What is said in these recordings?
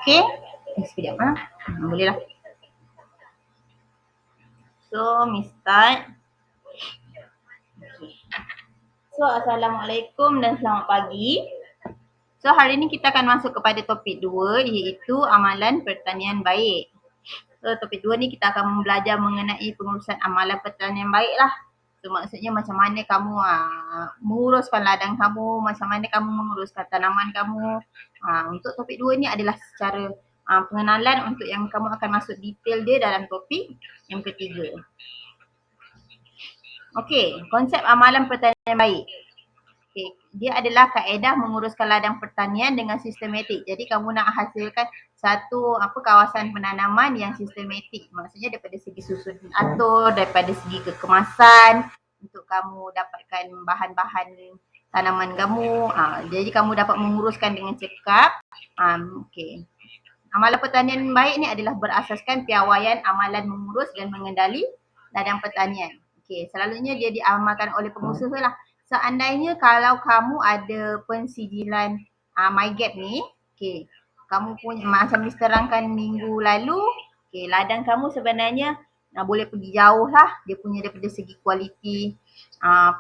Okay. Sekejap ha. Boleh lah. So, me start. Okay. So, Assalamualaikum dan selamat pagi. So, hari ni kita akan masuk kepada topik 2 iaitu amalan pertanian baik. So, topik 2 ni kita akan belajar mengenai pengurusan amalan pertanian baik lah. So, maksudnya macam mana kamu menguruskan ladang kamu, macam mana kamu menguruskan tanaman kamu. Untuk topik 2 ni adalah secara pengenalan untuk yang kamu akan masuk detail dia dalam topik yang ketiga. Okey, konsep amalan pertanian baik. Okay. Dia adalah kaedah menguruskan ladang pertanian dengan sistematik. Jadi kamu nak hasilkan satu kawasan penanaman yang sistematik. Maksudnya daripada segi susun atur, daripada segi kekemasan untuk kamu dapatkan bahan-bahan tanaman kamu. Jadi kamu dapat menguruskan dengan cekap. Okay. Amalan pertanian baik ni adalah berasaskan piawaian amalan mengurus dan mengendali ladang pertanian. Okay. Selalunya dia diamalkan oleh pengusaha lah. Seandainya kalau kamu ada pensijilan MyGap ni, okay, kamu punya macam diterangkan minggu lalu, okay, ladang kamu sebenarnya boleh pergi jauh lah. Dia punya daripada segi kualiti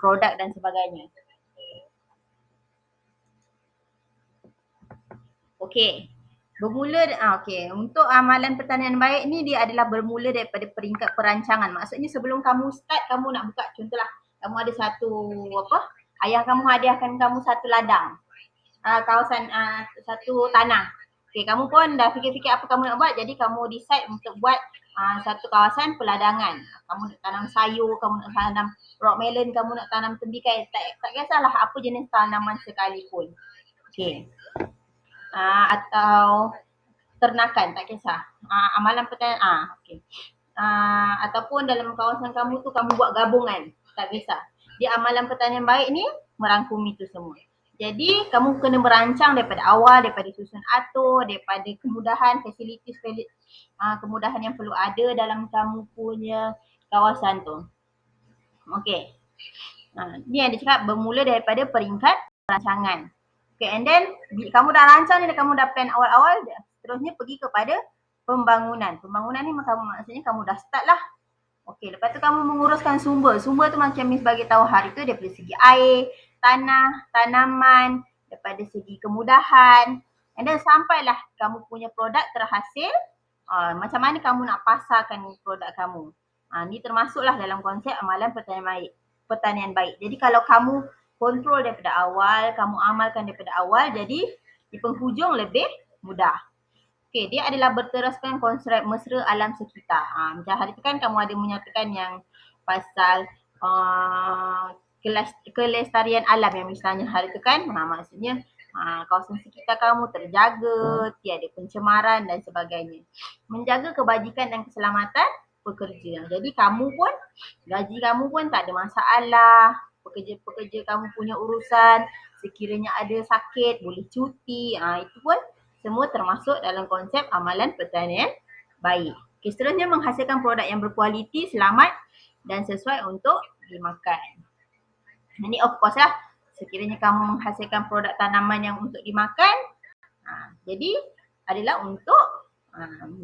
produk dan sebagainya. Okay. Okay. Untuk amalan pertanian baik ni dia adalah bermula daripada peringkat perancangan. Maksudnya sebelum kamu start, kamu nak buka, contohlah kamu ada satu ayah kamu hadiahkan kamu satu ladang, kawasan satu tanah. Okay, kamu pun dah fikir-fikir apa kamu nak buat, jadi kamu decide untuk buat satu kawasan peladangan. Kamu nak tanam sayur, kamu nak tanam rock melon, kamu nak tanam tembikai, tak kisahlah apa jenis tanaman sekalipun. Okay. Atau ternakan, tak kisah. Amalan pertanian, okay. Ataupun dalam kawasan kamu tu kamu buat gabungan, tak kisah. Dia amalan pertanian baik ni merangkumi tu semua. Jadi kamu kena merancang daripada awal, daripada susun atur, daripada kemudahan, facilities, kemudahan yang perlu ada dalam kamu punya kawasan tu. Okay. Ni yang dia cakap bermula daripada peringkat perancangan. Okay, and then kamu dah rancang ni, kamu dah plan awal-awal, seterusnya pergi kepada pembangunan. Pembangunan ni maksudnya kamu dah start lah. Okey, lepas tu kamu menguruskan sumber. Sumber tu macam Miss bagi tahu hari tu daripada segi air, tanah, tanaman, daripada segi kemudahan. And then sampailah kamu punya produk terhasil, macam mana kamu nak pasarkan produk kamu. Ni termasuklah dalam konsep amalan pertanian baik. Jadi kalau kamu kontrol daripada awal, kamu amalkan daripada awal, jadi di penghujung lebih mudah. Okay, dia adalah berteraskan konsep mesra alam sekitar. Macam hari tu kan kamu ada menyatakan yang pasal kelestarian alam yang misalnya hari tu kan, maksudnya kawasan sekitar kamu terjaga, tiada pencemaran dan sebagainya. Menjaga kebajikan dan keselamatan pekerja. Jadi kamu pun, gaji kamu pun tak ada masalah. Pekerja-pekerja kamu punya urusan, sekiranya ada sakit, boleh cuti. Itu pun semua termasuk dalam konsep amalan pertanian baik. Okay, seterusnya menghasilkan produk yang berkualiti, selamat dan sesuai untuk dimakan. Ini of course lah, sekiranya kamu menghasilkan produk tanaman yang untuk dimakan, jadi adalah untuk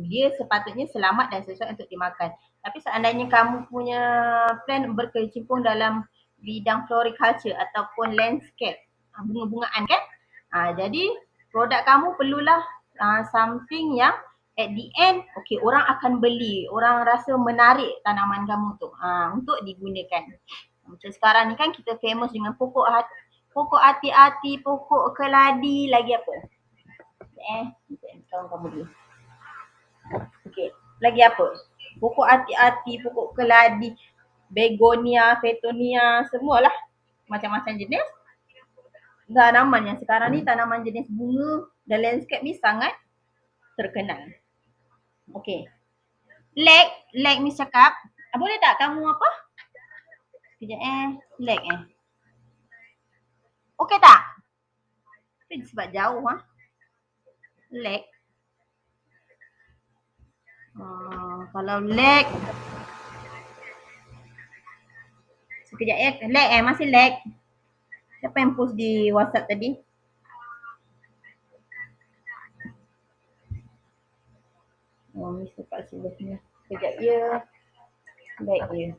dia sepatutnya selamat dan sesuai untuk dimakan. Tapi seandainya kamu punya plan berkecimpung dalam bidang floriculture ataupun landscape, bunga-bungaan kan, jadi produk kamu perlulah something yang at the end, okay, orang akan beli, orang rasa menarik tanaman kamu tu untuk digunakan. Macam sekarang ni kan kita famous dengan pokok hati-hati, pokok keladi, lagi apa? Kawan kamu dulu. Okay, lagi apa? Pokok hati-hati, pokok keladi, begonia, fetonia, semualah macam-macam jenis tanaman yang sekarang ni tanaman jenis bunga dan landscape ni sangat terkenal. Okay. Lag Miss cakap. Boleh tak kamu apa? Sekejap lag Okay tak? Tapi sebab jauh lag. Kalau lag sekejap lag masih lag. Siapa yang post di WhatsApp tadi? Oh, Miss tempat sebelumnya. Kejap ya. Baik ya.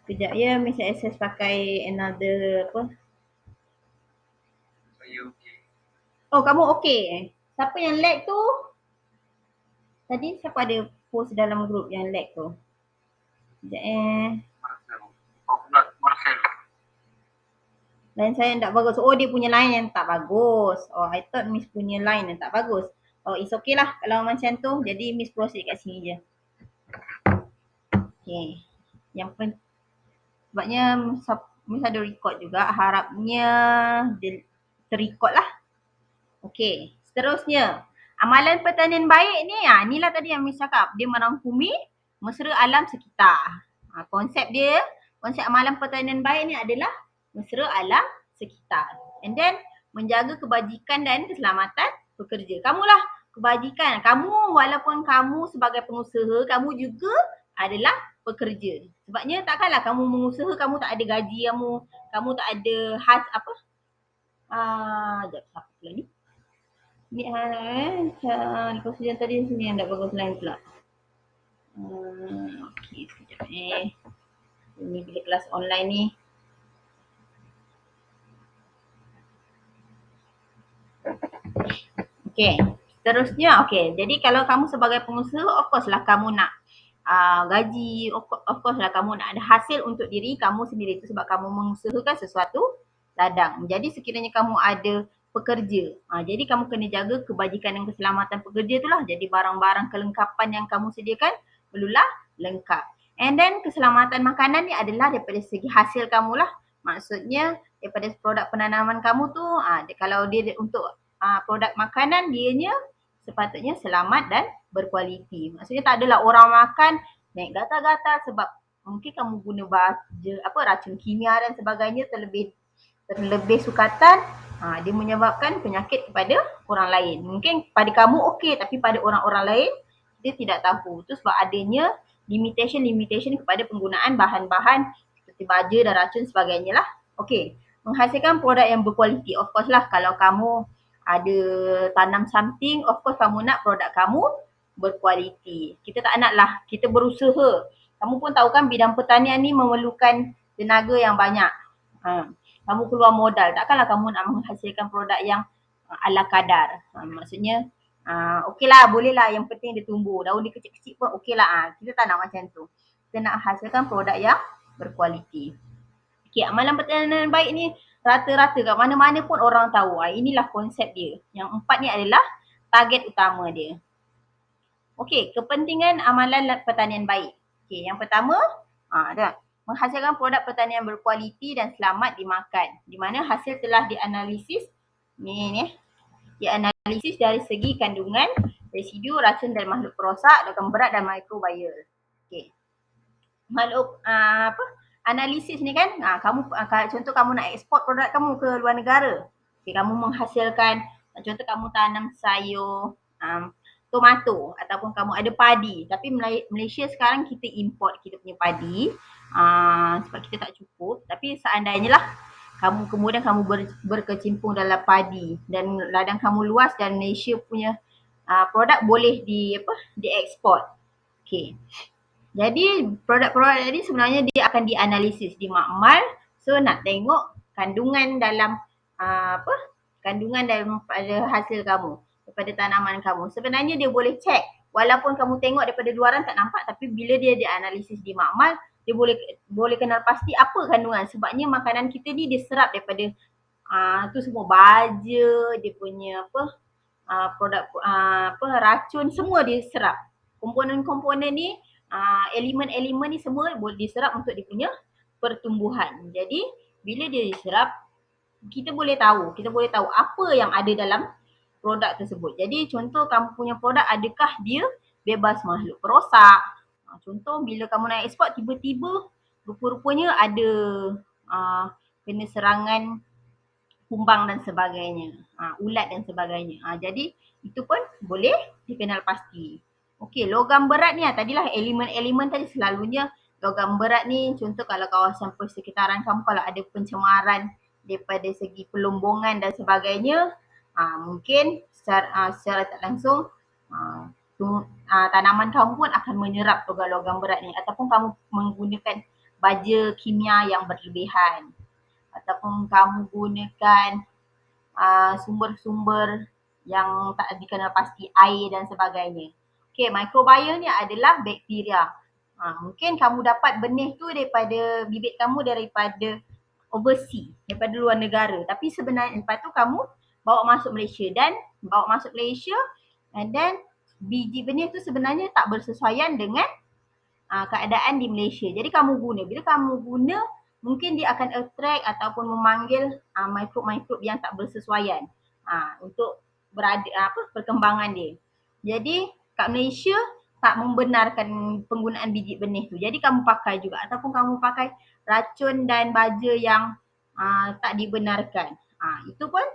Kejap ya, Miss access pakai another apa. Oh, kamu okey. Siapa yang lag tu? Tadi siapa ada post dalam grup yang lag tu? Kejap Line saya yang tak bagus. Oh, dia punya line yang tak bagus. Oh, I thought Miss punya line yang tak bagus. Oh, it's okay lah kalau macam tu. Jadi Miss proceed kat sini je. Okay. Yang sebabnya Miss ada record juga. Harapnya dia terrecord lah. Okay. Seterusnya. Amalan pertanian baik ni, inilah tadi yang Miss cakap. Dia merangkumi mesra alam sekitar. Konsep dia, konsep amalan pertanian baik ni adalah mesra alam sekitar. And then, menjaga kebajikan dan keselamatan pekerja. Kamulah kebajikan. Kamu walaupun kamu sebagai pengusaha, kamu juga adalah pekerja. Sebabnya takkanlah kamu mengusaha, kamu tak ada gaji kamu tak ada apa? Sekejap, siapa pula ni? Ni lepas tu yang tadi sini yang tak bagus lain pula. Okey, sekejap Ini bila kelas online ni. Okey, seterusnya okey. Jadi kalau kamu sebagai pengusaha, of course lah kamu nak gaji, of course lah kamu nak ada hasil untuk diri kamu sendiri. Itu sebab kamu mengusahakan sesuatu ladang. Jadi sekiranya kamu ada pekerja, jadi kamu kena jaga kebajikan dan keselamatan pekerja tu lah. Jadi barang-barang kelengkapan yang kamu sediakan perlulah lengkap. And then keselamatan makanan ni adalah daripada segi hasil kamu lah. Maksudnya daripada produk penanaman kamu tu, kalau dia untuk produk makanan, dianya sepatutnya selamat dan berkualiti. Maksudnya tak adalah orang makan naik gatal-gatal sebab mungkin kamu guna racun kimia dan sebagainya terlebih sukatan, dia menyebabkan penyakit kepada orang lain. Mungkin pada kamu okey tapi pada orang-orang lain dia tidak tahu. Itu sebab adanya limitation kepada penggunaan bahan-bahan seperti baja dan racun sebagainya lah. Okey, menghasilkan produk yang berkualiti. Of course lah kalau kamu ada tanam something, of course kamu nak produk kamu berkualiti. Kita tak nak lah, kita berusaha. Kamu pun tahu kan bidang pertanian ni memerlukan tenaga yang banyak. Kamu keluar modal, takkanlah kamu nak menghasilkan produk yang ala kadar. Maksudnya okey lah, boleh lah, yang penting dia tumbuh. Daun dia kecil-kecil pun okey lah. Kita tak nak macam tu. Kita nak hasilkan produk yang berkualiti. Okay, amalan pertanian baik ni rata-rata kat mana-mana pun orang tahu. Inilah konsep dia. Yang 4 ni adalah target utama dia. Okey, kepentingan amalan pertanian baik. Okey, yang pertama, menghasilkan produk pertanian berkualiti dan selamat dimakan. Di mana hasil telah dianalisis dianalisis dari segi kandungan, residu, racun dan makhluk perosak, logam berat dan mikrobial. Okey. Makhluk analisis ni kan, kamu contoh kamu nak ekspor produk kamu ke luar negara. Okay, kamu menghasilkan, contoh kamu tanam sayur, tomato ataupun kamu ada padi. Tapi Malaysia sekarang kita import kita punya padi sebab kita tak cukup. Tapi seandainya lah kemudian kamu berkecimpung dalam padi dan ladang kamu luas dan Malaysia punya produk boleh diekspor. Okay. Jadi produk-produk tadi sebenarnya dia akan dianalisis, dimakmal. So nak tengok kandungan dalam kandungan daripada hasil kamu, daripada tanaman kamu. Sebenarnya dia boleh cek. Walaupun kamu tengok daripada luaran tak nampak, tapi bila dia dianalisis, dimakmal, dia boleh kenal pasti apa kandungan. Sebabnya makanan kita ni dia serap daripada tu semua baja, dia punya produk racun, semua dia serap. Komponen-komponen ni elemen-elemen ni semua boleh diserap untuk dia punya pertumbuhan. Jadi bila dia diserap, kita boleh tahu apa yang ada dalam produk tersebut. Jadi contoh kamu punya produk, adakah dia bebas makhluk perosak? Contoh bila kamu nak eksport, tiba-tiba rupa-rupanya ada kena serangan kumbang dan sebagainya, ulat dan sebagainya. Jadi itu pun boleh dikenal pasti. Okey, logam berat ni tadilah elemen-elemen tadi selalunya logam berat ni, contoh kalau kawasan persekitaran kamu kalau ada pencemaran daripada segi pelombongan dan sebagainya, mungkin secara tak langsung tanaman kamu pun akan menyerap logam-logam berat ni, ataupun kamu menggunakan baja kimia yang berlebihan, ataupun kamu gunakan sumber-sumber yang tak dikenal pasti, air dan sebagainya. Okay, microbiome ni adalah bakteria. Mungkin kamu dapat benih tu daripada bibit kamu daripada overseas, daripada luar negara. Tapi sebenarnya lepas tu kamu bawa masuk Malaysia, and then biji benih tu sebenarnya tak bersesuaian dengan keadaan di Malaysia. Jadi bila kamu guna, mungkin dia akan attract ataupun memanggil mikrob-mikrob yang tak bersesuaian untuk perkembangan dia. Jadi kat Malaysia tak membenarkan penggunaan biji benih tu. Jadi kamu pakai juga, ataupun kamu pakai racun dan baja yang tak dibenarkan. Itu pun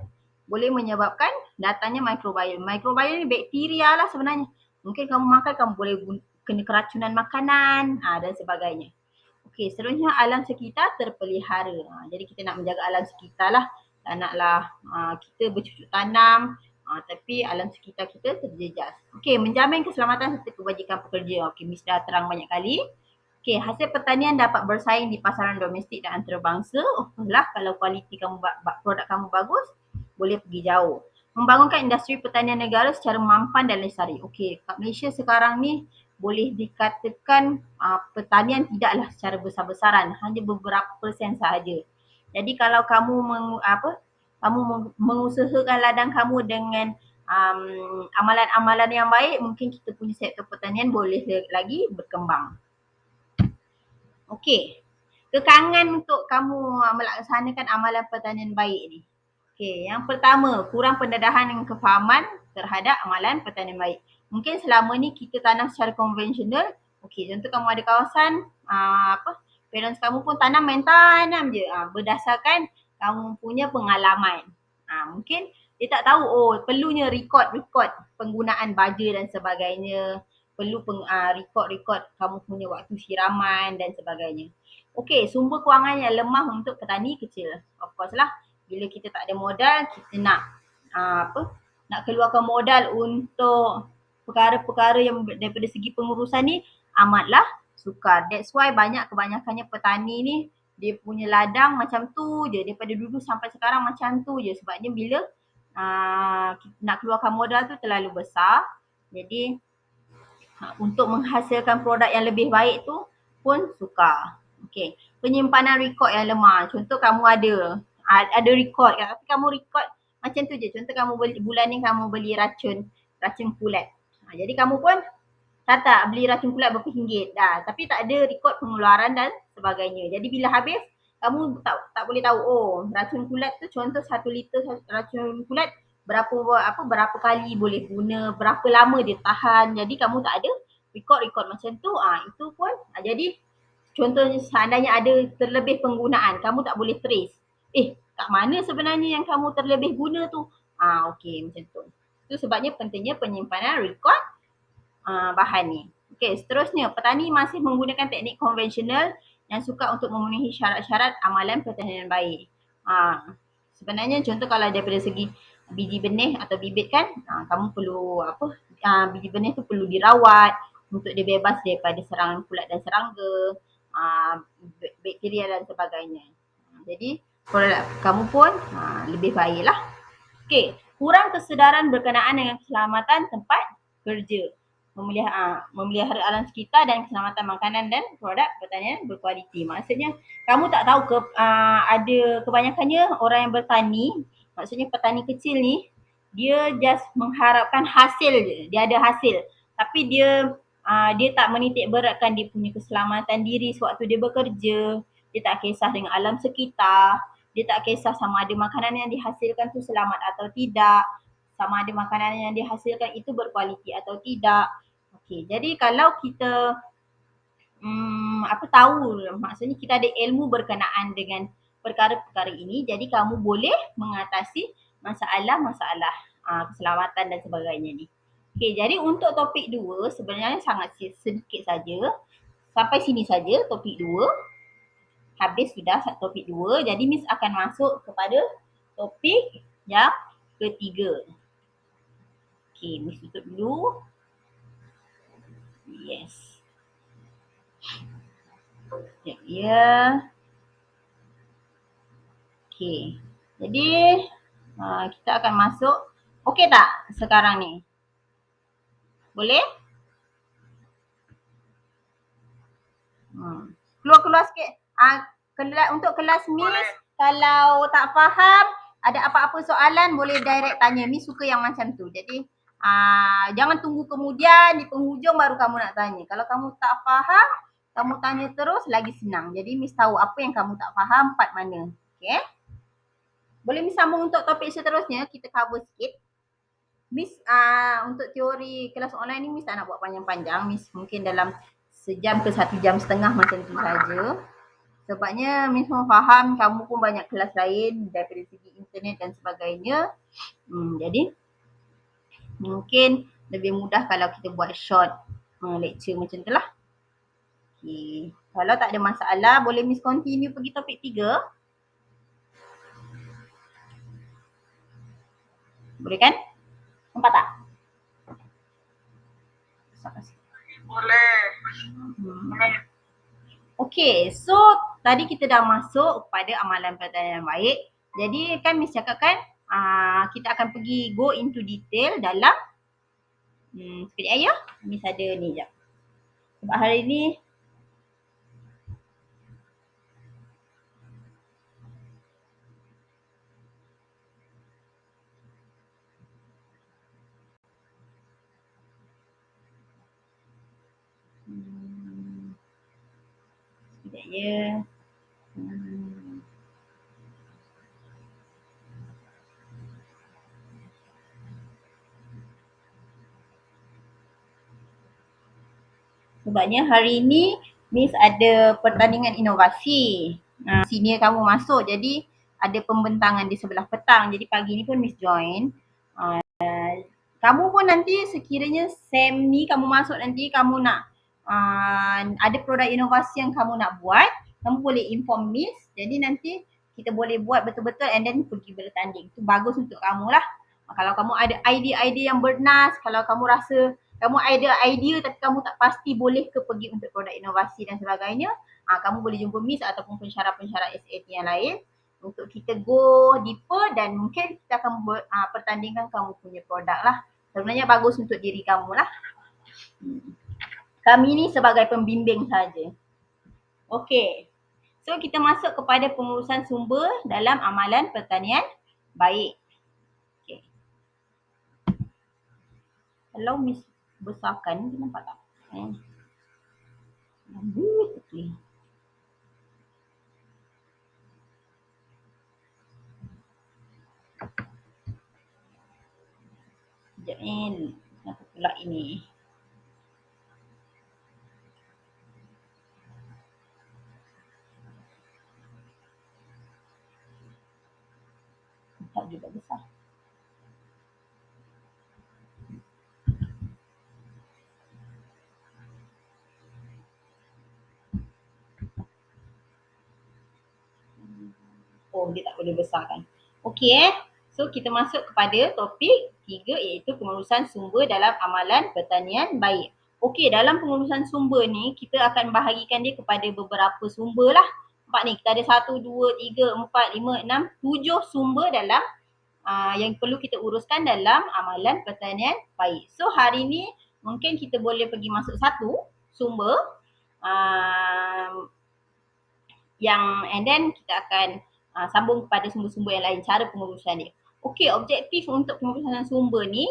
boleh menyebabkan datangnya microbiome. Microbiome ni bakteria lah sebenarnya. Mungkin kamu makan, kamu boleh kena keracunan makanan dan sebagainya. Okey, seterusnya alam sekitar terpelihara. Jadi kita nak menjaga alam sekitar lah. Tak naklah kita bercucuk tanam tapi alam sekitar kita terjejas. Okey, menjamin keselamatan serta kebajikan pekerja. Okey, Miss dah terang banyak kali. Okey, hasil pertanian dapat bersaing di pasaran domestik dan antarabangsa. Kalau kualiti produk kamu bagus, boleh pergi jauh. Membangunkan industri pertanian negara secara mampan dan lestari. Okey, kat Malaysia sekarang ni boleh dikatakan pertanian tidaklah secara besar-besaran, hanya beberapa persen sahaja. Jadi kalau kamu mengusahakan ladang kamu dengan amalan-amalan yang baik, mungkin kita punya sektor pertanian boleh lagi berkembang. Okey, kekangan untuk kamu melaksanakan amalan pertanian baik ni. Okey, yang pertama, kurang pendedahan dan kefahaman terhadap amalan pertanian baik. Mungkin selama ni kita tanam secara konvensional. Okey, contoh kamu ada kawasan parents kamu pun main tanam je berdasarkan kamu punya pengalaman. Mungkin dia tak tahu perlunya record penggunaan baja dan sebagainya. Perlu record kamu punya waktu siraman dan sebagainya. Okey, sumber kewangan yang lemah untuk petani kecil. Of course lah, bila kita tak ada modal, kita nak nak keluarkan modal untuk perkara-perkara yang daripada segi pengurusan ni amatlah sukar. That's why kebanyakannya petani ni dia punya ladang macam tu je, daripada dulu sampai sekarang macam tu je, sebabnya bila nak keluarkan modal tu terlalu besar. Jadi untuk menghasilkan produk yang lebih baik tu pun sukar. Okey, penyimpanan rekod yang lemah. Contoh kamu ada rekod kan, tapi kamu rekod macam tu je. Contoh kamu bulan ni kamu beli racun kulat. Jadi kamu pun tak beli racun kulat berapa ringgit dah, tapi tak ada rekod pengeluaran dan sebagainya. Jadi bila habis, kamu tak boleh tahu racun kulat tu, contoh 1 liter racun kulat berapa kali boleh guna, berapa lama dia tahan. Jadi kamu tak ada rekod macam tu. Itu pun jadi contohnya seandainya ada terlebih penggunaan, kamu tak boleh trace. Kat mana sebenarnya yang kamu terlebih guna tu? Okey, macam tu. Itu sebabnya pentingnya penyimpanan rekod bahan ni. Okey, seterusnya petani masih menggunakan teknik konvensional yang sukar untuk memenuhi syarat-syarat amalan pertanian baik. Sebenarnya contoh kalau daripada segi biji benih atau bibit kan, kamu perlu biji benih tu perlu dirawat untuk dia bebas daripada serangan kulat dan serangga, bakteria dan sebagainya. Jadi produk kamu pun lebih baiklah. Okey, kurang kesedaran berkenaan dengan keselamatan tempat kerja. Memelihara alam sekitar dan keselamatan makanan dan produk pertanian berkualiti. Maksudnya kamu tak tahu ada kebanyakannya orang yang bertani, maksudnya petani kecil ni, dia just mengharapkan hasil je. Dia ada hasil, tapi dia tak menitik beratkan dia punya keselamatan diri sewaktu dia bekerja. Dia tak kisah dengan alam sekitar. Dia tak kisah sama ada makanan yang dihasilkan tu selamat atau tidak, sama ada makanan yang dihasilkan itu berkualiti atau tidak. Okey, jadi kalau kita tahu, maksudnya kita ada ilmu berkenaan dengan perkara-perkara ini, jadi kamu boleh mengatasi masalah-masalah keselamatan dan sebagainya ni. Okey, jadi untuk topik 2 sebenarnya sangat sedikit saja. Sampai sini saja topik 2. habis sudah topik 2. Jadi Miss akan masuk kepada topik yang ketiga. Okey, Miss tutup dulu. Yes. Sekejap ya. Okey. Jadi kita akan masuk. Okey tak sekarang ni? Boleh? Keluar-keluar sikit. Untuk kelas Miss, kalau tak faham, ada apa-apa soalan boleh direct tanya. Miss suka yang macam tu. Jadi jangan tunggu kemudian di penghujung baru kamu nak tanya. Kalau kamu tak faham, kamu tanya terus lagi senang. Jadi Miss tahu apa yang kamu tak faham, part mana. Okay? Boleh Miss sambung untuk topik seterusnya, kita cover sikit. Miss untuk teori kelas online ni Miss tak nak buat panjang-panjang. Miss mungkin dalam sejam ke 1.5 jam macam tu saja. Sebabnya Miss pun faham kamu pun banyak kelas lain daripada segi internet dan sebagainya. Jadi mungkin lebih mudah kalau kita buat short lecture macam tu lah. Okay. Kalau tak ada masalah, boleh Miss continue pergi topik 3. Boleh kan? Nampak tak? Boleh. Okay, so tadi kita dah masuk pada amalan pertanian yang baik. Jadi kan Miss cakapkan kita akan pergi go into detail dalam sekejap ya. Miss ada ni sekejap. Sebab hari ni sekejap ya. Sebabnya hari ni Miss ada pertandingan inovasi. Senior kamu masuk, jadi ada pembentangan di sebelah petang. Jadi pagi ni pun Miss join. Kamu pun nanti sekiranya SEM ni kamu masuk nanti kamu nak ada produk inovasi yang kamu nak buat, kamu boleh inform Miss. Jadi nanti kita boleh buat betul-betul and then pergi bertanding. Itu bagus untuk kamu lah. Kalau kamu ada idea-idea yang bernas, kalau kamu rasa kamu ada idea tapi kamu tak pasti boleh ke pergi untuk produk inovasi dan sebagainya, kamu boleh jumpa Miss ataupun pensyarah-pensyarah SAT yang lain untuk kita go deeper dan mungkin kita akan pertandingkan kamu punya produk lah. Sebenarnya bagus untuk diri kamu lah. Kami ni sebagai pembimbing saja. Okey. So kita masuk kepada pengurusan sumber dalam amalan pertanian baik. Okay. Kalau Miss besarkan, nampak tak? Okay. Sekejap ni, kenapa pula ini? Tak juga besar. Oh, dia tak boleh besarkan. Okey So kita masuk kepada topik 3 iaitu pengurusan sumber dalam amalan pertanian baik. Okey, dalam pengurusan sumber ni kita akan bahagikan dia kepada beberapa sumber lah. Nampak ni kita ada 1, 2, 3, 4, 5, 6, 7 sumber dalam yang perlu kita uruskan dalam amalan pertanian baik. So hari ni mungkin kita boleh pergi masuk satu sumber yang and then kita akan sambung kepada sumber-sumber yang lain, cara pengurusan dia. Okey, objektif untuk pengurusan sumber ni,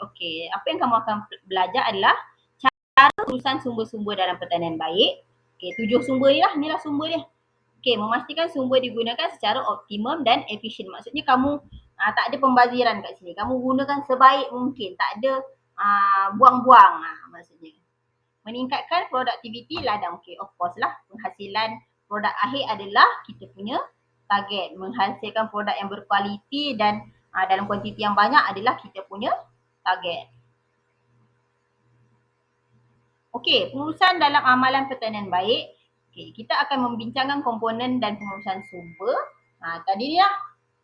okey, apa yang kamu akan belajar adalah cara pengurusan sumber-sumber dalam pertanian baik. Okey, 7 sumber ni lah sumber dia. Okey, memastikan sumber digunakan secara optimum dan efisien. Maksudnya kamu tak ada pembaziran kat sini. Kamu gunakan sebaik mungkin, tak ada buang-buang maksudnya. Meningkatkan produktiviti ladang. Okey, of course lah, penghasilan produk akhir adalah kita punya target. Menghasilkan produk yang berkualiti dan dalam kuantiti yang banyak adalah kita punya target. Okey, pengurusan dalam amalan pertanian baik. Okay, kita akan membincangkan komponen dan pengurusan sumber. Tadi dah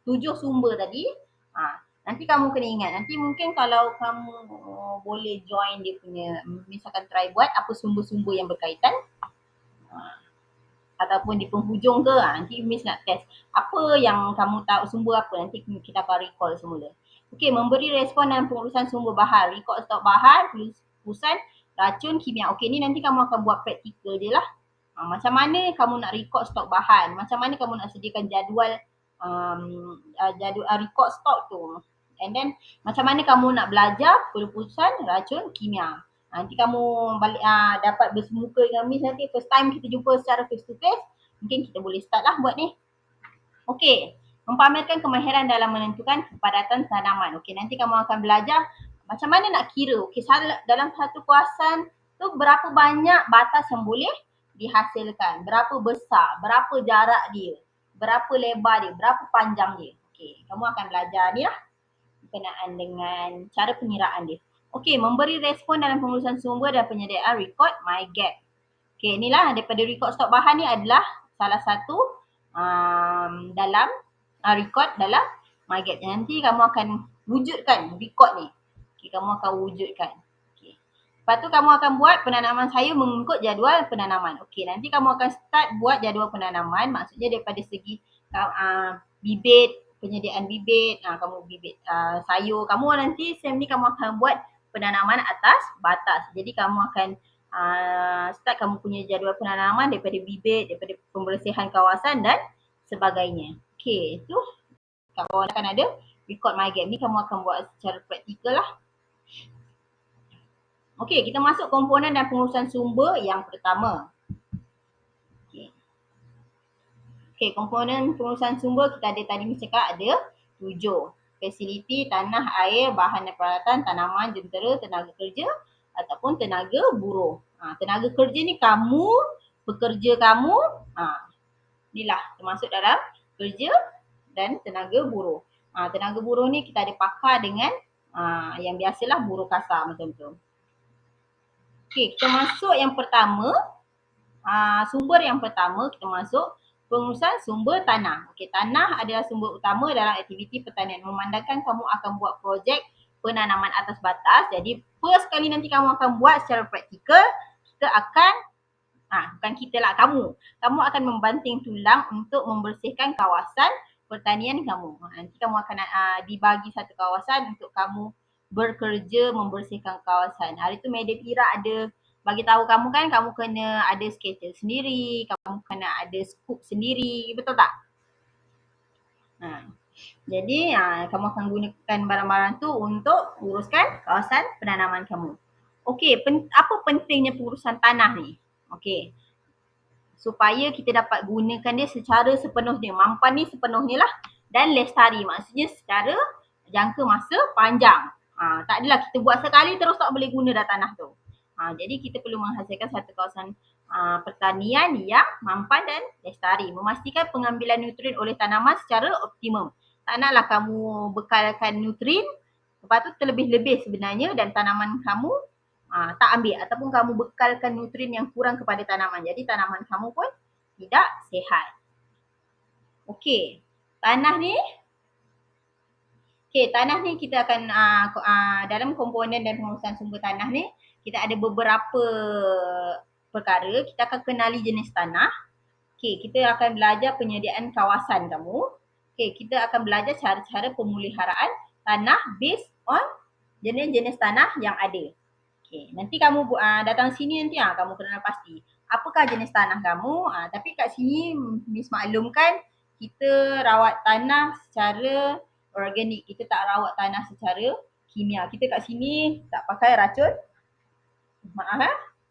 7 sumber tadi. Nanti kamu kena ingat, nanti mungkin kalau kamu boleh join dia punya, misalkan try buat apa sumber-sumber yang berkaitan, ataupun di penghujung ke, nanti Miss nak test apa yang kamu tahu sumber apa, nanti kita akan recall semula. Okey, memberi respon dan pengurusan sumber bahan, record stok bahan, pengurusan racun kimia. Okey, ni nanti kamu akan buat praktikal je lah. Macam mana kamu nak record stok bahan, macam mana kamu nak sediakan jadual record stok tu, and then macam mana kamu nak belajar pengurusan racun kimia. Nanti kamu balik dapat bersemuka dengan Miss nanti, first time kita jumpa secara face to face, mungkin kita boleh start lah buat ni. Okey, mempamerkan kemahiran dalam menentukan kepadatan tanaman. Okey, nanti kamu akan belajar macam mana nak kira. Okey, dalam satu kawasan tu berapa banyak batas yang boleh dihasilkan, berapa besar, berapa jarak dia, berapa lebar dia, berapa panjang dia. Okey, kamu akan belajar ni lah berkenaan dengan cara pengiraan dia. Okey, memberi respon dalam pengurusan sumber dan penyediaan record MyGap. Okey, inilah daripada record stok bahan ni adalah salah satu dalam record dalam MyGap. Nanti kamu akan wujudkan record ni. Okey, kamu akan wujudkan. Okey. Lepas tu kamu akan buat penanaman sayur mengikut jadual penanaman. Okey, nanti kamu akan start buat jadual penanaman, maksudnya daripada segi bibit, penyediaan bibit, kamu bibit sayur, kamu nanti SEM ni kamu akan buat penanaman atas batas. Jadi kamu akan start kamu punya jadual penanaman daripada bibit, daripada pembersihan kawasan dan sebagainya. Okey, tu kawan akan ada record MyGap ni, kamu akan buat secara praktikal lah. Okey, kita masuk komponen dan pengurusan sumber yang pertama. Okey, komponen pengurusan sumber kita ada tadi cakap ada 7. Fasiliti, tanah, air, bahan dan peralatan, tanaman, jentera, tenaga kerja ataupun tenaga buruh. Tenaga kerja ni kamu, pekerja kamu, inilah termasuk dalam kerja dan tenaga buruh. Tenaga buruh ni kita ada pakar dengan yang biasalah buruh kasar macam tu. Okey, kita masuk yang pertama. Sumber yang pertama kita masuk pengurusan sumber tanah. Okey, tanah adalah sumber utama dalam aktiviti pertanian. Memandangkan kamu akan buat projek penanaman atas batas. Jadi first kali nanti kamu akan buat secara praktikal, kita akan bukan kita lah, kamu akan membanting tulang untuk membersihkan kawasan pertanian kamu. Nanti kamu akan dibagi satu kawasan untuk kamu bekerja membersihkan kawasan. Hari tu Madam Ira ada bagi tahu kamu kan, kamu kena ada skater sendiri, kamu kena ada scoop sendiri, betul tak? Jadi kamu akan gunakan barang-barang tu untuk uruskan kawasan penanaman kamu. Okey, apa pentingnya pengurusan tanah ni? Okey, supaya kita dapat gunakan dia secara sepenuhnya, mampan ni sepenuhnya lah, dan lestari, maksudnya secara jangka masa panjang. Tak adalah kita buat sekali terus tak boleh guna dah tanah tu. Jadi kita perlu menghasilkan satu kawasan pertanian yang mampan dan lestari, memastikan pengambilan nutrien oleh tanaman secara optimum. Tak naklah kamu bekalkan nutrien, lepas tu terlebih-lebih sebenarnya dan tanaman kamu tak ambil, ataupun kamu bekalkan nutrien yang kurang kepada tanaman. Jadi tanaman kamu pun tidak sihat. Okey, tanah ni kita akan dalam komponen dan pengurusan sumber tanah ni kita ada beberapa perkara. Kita akan kenali jenis tanah. Okey, kita akan belajar penyediaan kawasan kamu. Okey, kita akan belajar cara-cara pemeliharaan tanah based on jenis-jenis tanah yang ada. Okey, nanti kamu datang sini nanti kamu kena pasti apakah jenis tanah kamu. Tapi kat sini Miss maklumkan kita rawat tanah secara organik. Kita tak rawat tanah secara kimia. Kita kat sini tak pakai racun.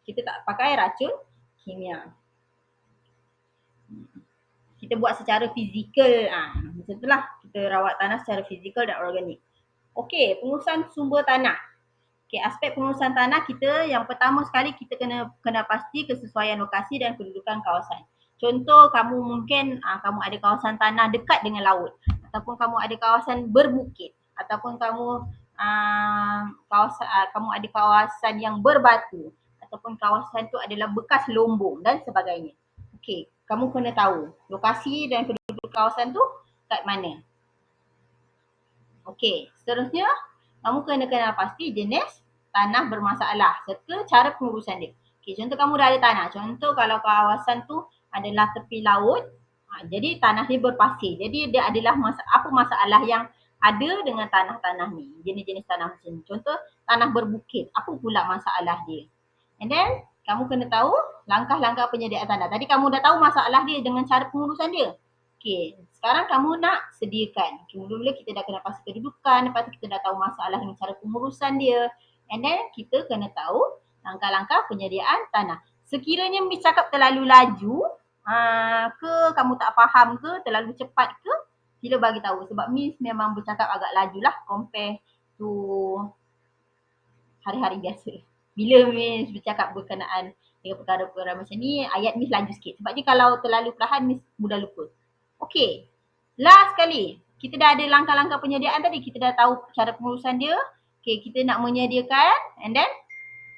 Kita tak pakai racun kimia. Kita buat secara fizikal. Macam itulah kita rawat tanah secara fizikal dan organik. Okey, pengurusan sumber tanah. Okey, aspek pengurusan tanah kita yang pertama sekali kita kena pasti kesesuaian lokasi dan kedudukan kawasan. Contoh kamu mungkin kamu ada kawasan tanah dekat dengan laut, ataupun kamu ada kawasan berbukit, ataupun kamu kamu ada kawasan yang berbatu, ataupun kawasan tu adalah bekas lombong dan sebagainya. Okey, kamu kena tahu lokasi dan penduduk kawasan tu kat mana. Okey, seterusnya kamu kena kenal pasti jenis tanah bermasalah serta cara pengurusan dia. Okey, contoh kamu dah ada tanah. Contoh kalau kawasan tu adalah tepi laut, jadi tanah dia berpasir. Jadi dia adalah apa masalah yang ada dengan tanah-tanah ni, jenis-jenis tanah macam ni. Contoh tanah berbukit, apa pula masalah dia? And then kamu kena tahu langkah-langkah penyediaan tanah. Tadi kamu dah tahu masalah dia dengan cara pengurusan dia. Okey, sekarang kamu nak sediakan. Okay, mula-mula kita dah kena pasti kedudukan, lepas tu kita dah tahu masalah dengan cara pengurusan dia. And then kita kena tahu langkah-langkah penyediaan tanah. Sekiranya Miss cakap terlalu laju, ke kamu tak faham ke, terlalu cepat ke, sila bagi tahu. Sebab Miss memang bercakap agak laju lah compare to hari-hari biasa. Bila Miss bercakap berkenaan dengan perkara-perkara macam ni, ayat Miss laju sikit. Sebabnya kalau terlalu perlahan, Miss mudah lupa. Okey, last sekali. Kita dah ada langkah-langkah penyediaan tadi. Kita dah tahu cara pengurusan dia. Okey, kita nak menyediakan and then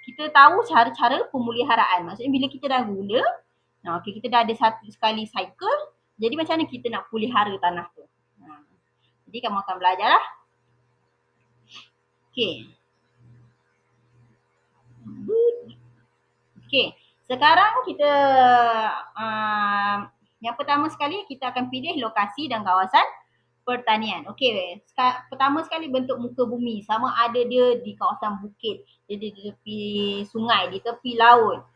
kita tahu cara-cara pemeliharaan. Maksudnya bila kita dah guna, okey, kita dah ada satu sekali cycle. Jadi macam mana kita nak pelihara tanah tu. Jadi kamu akan belajar lah. Okey. Okey, sekarang kita yang pertama sekali kita akan pilih lokasi dan kawasan pertanian. Okey, pertama sekali bentuk muka bumi, sama ada dia di kawasan bukit, dia di tepi sungai, di tepi laut,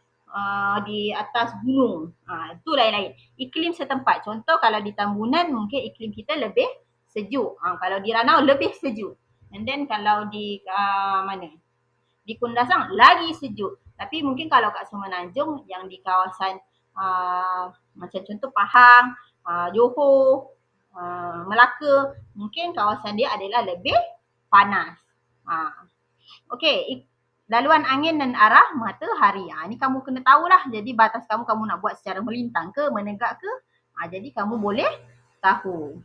di atas gunung. Itu lain-lain. Iklim setempat. Contoh kalau di Tambunan mungkin iklim kita lebih sejuk. Kalau di Ranau lebih sejuk. And then kalau di mana? Di Kundasang lagi sejuk. Tapi mungkin kalau kat Semenanjung yang di kawasan macam contoh Pahang, Johor, Melaka, mungkin kawasan dia adalah lebih panas. Okey, laluan angin dan arah matahari. Ni kamu kena tahulah. Jadi batas kamu nak buat secara melintang ke, menegak ke. Jadi kamu boleh tahu.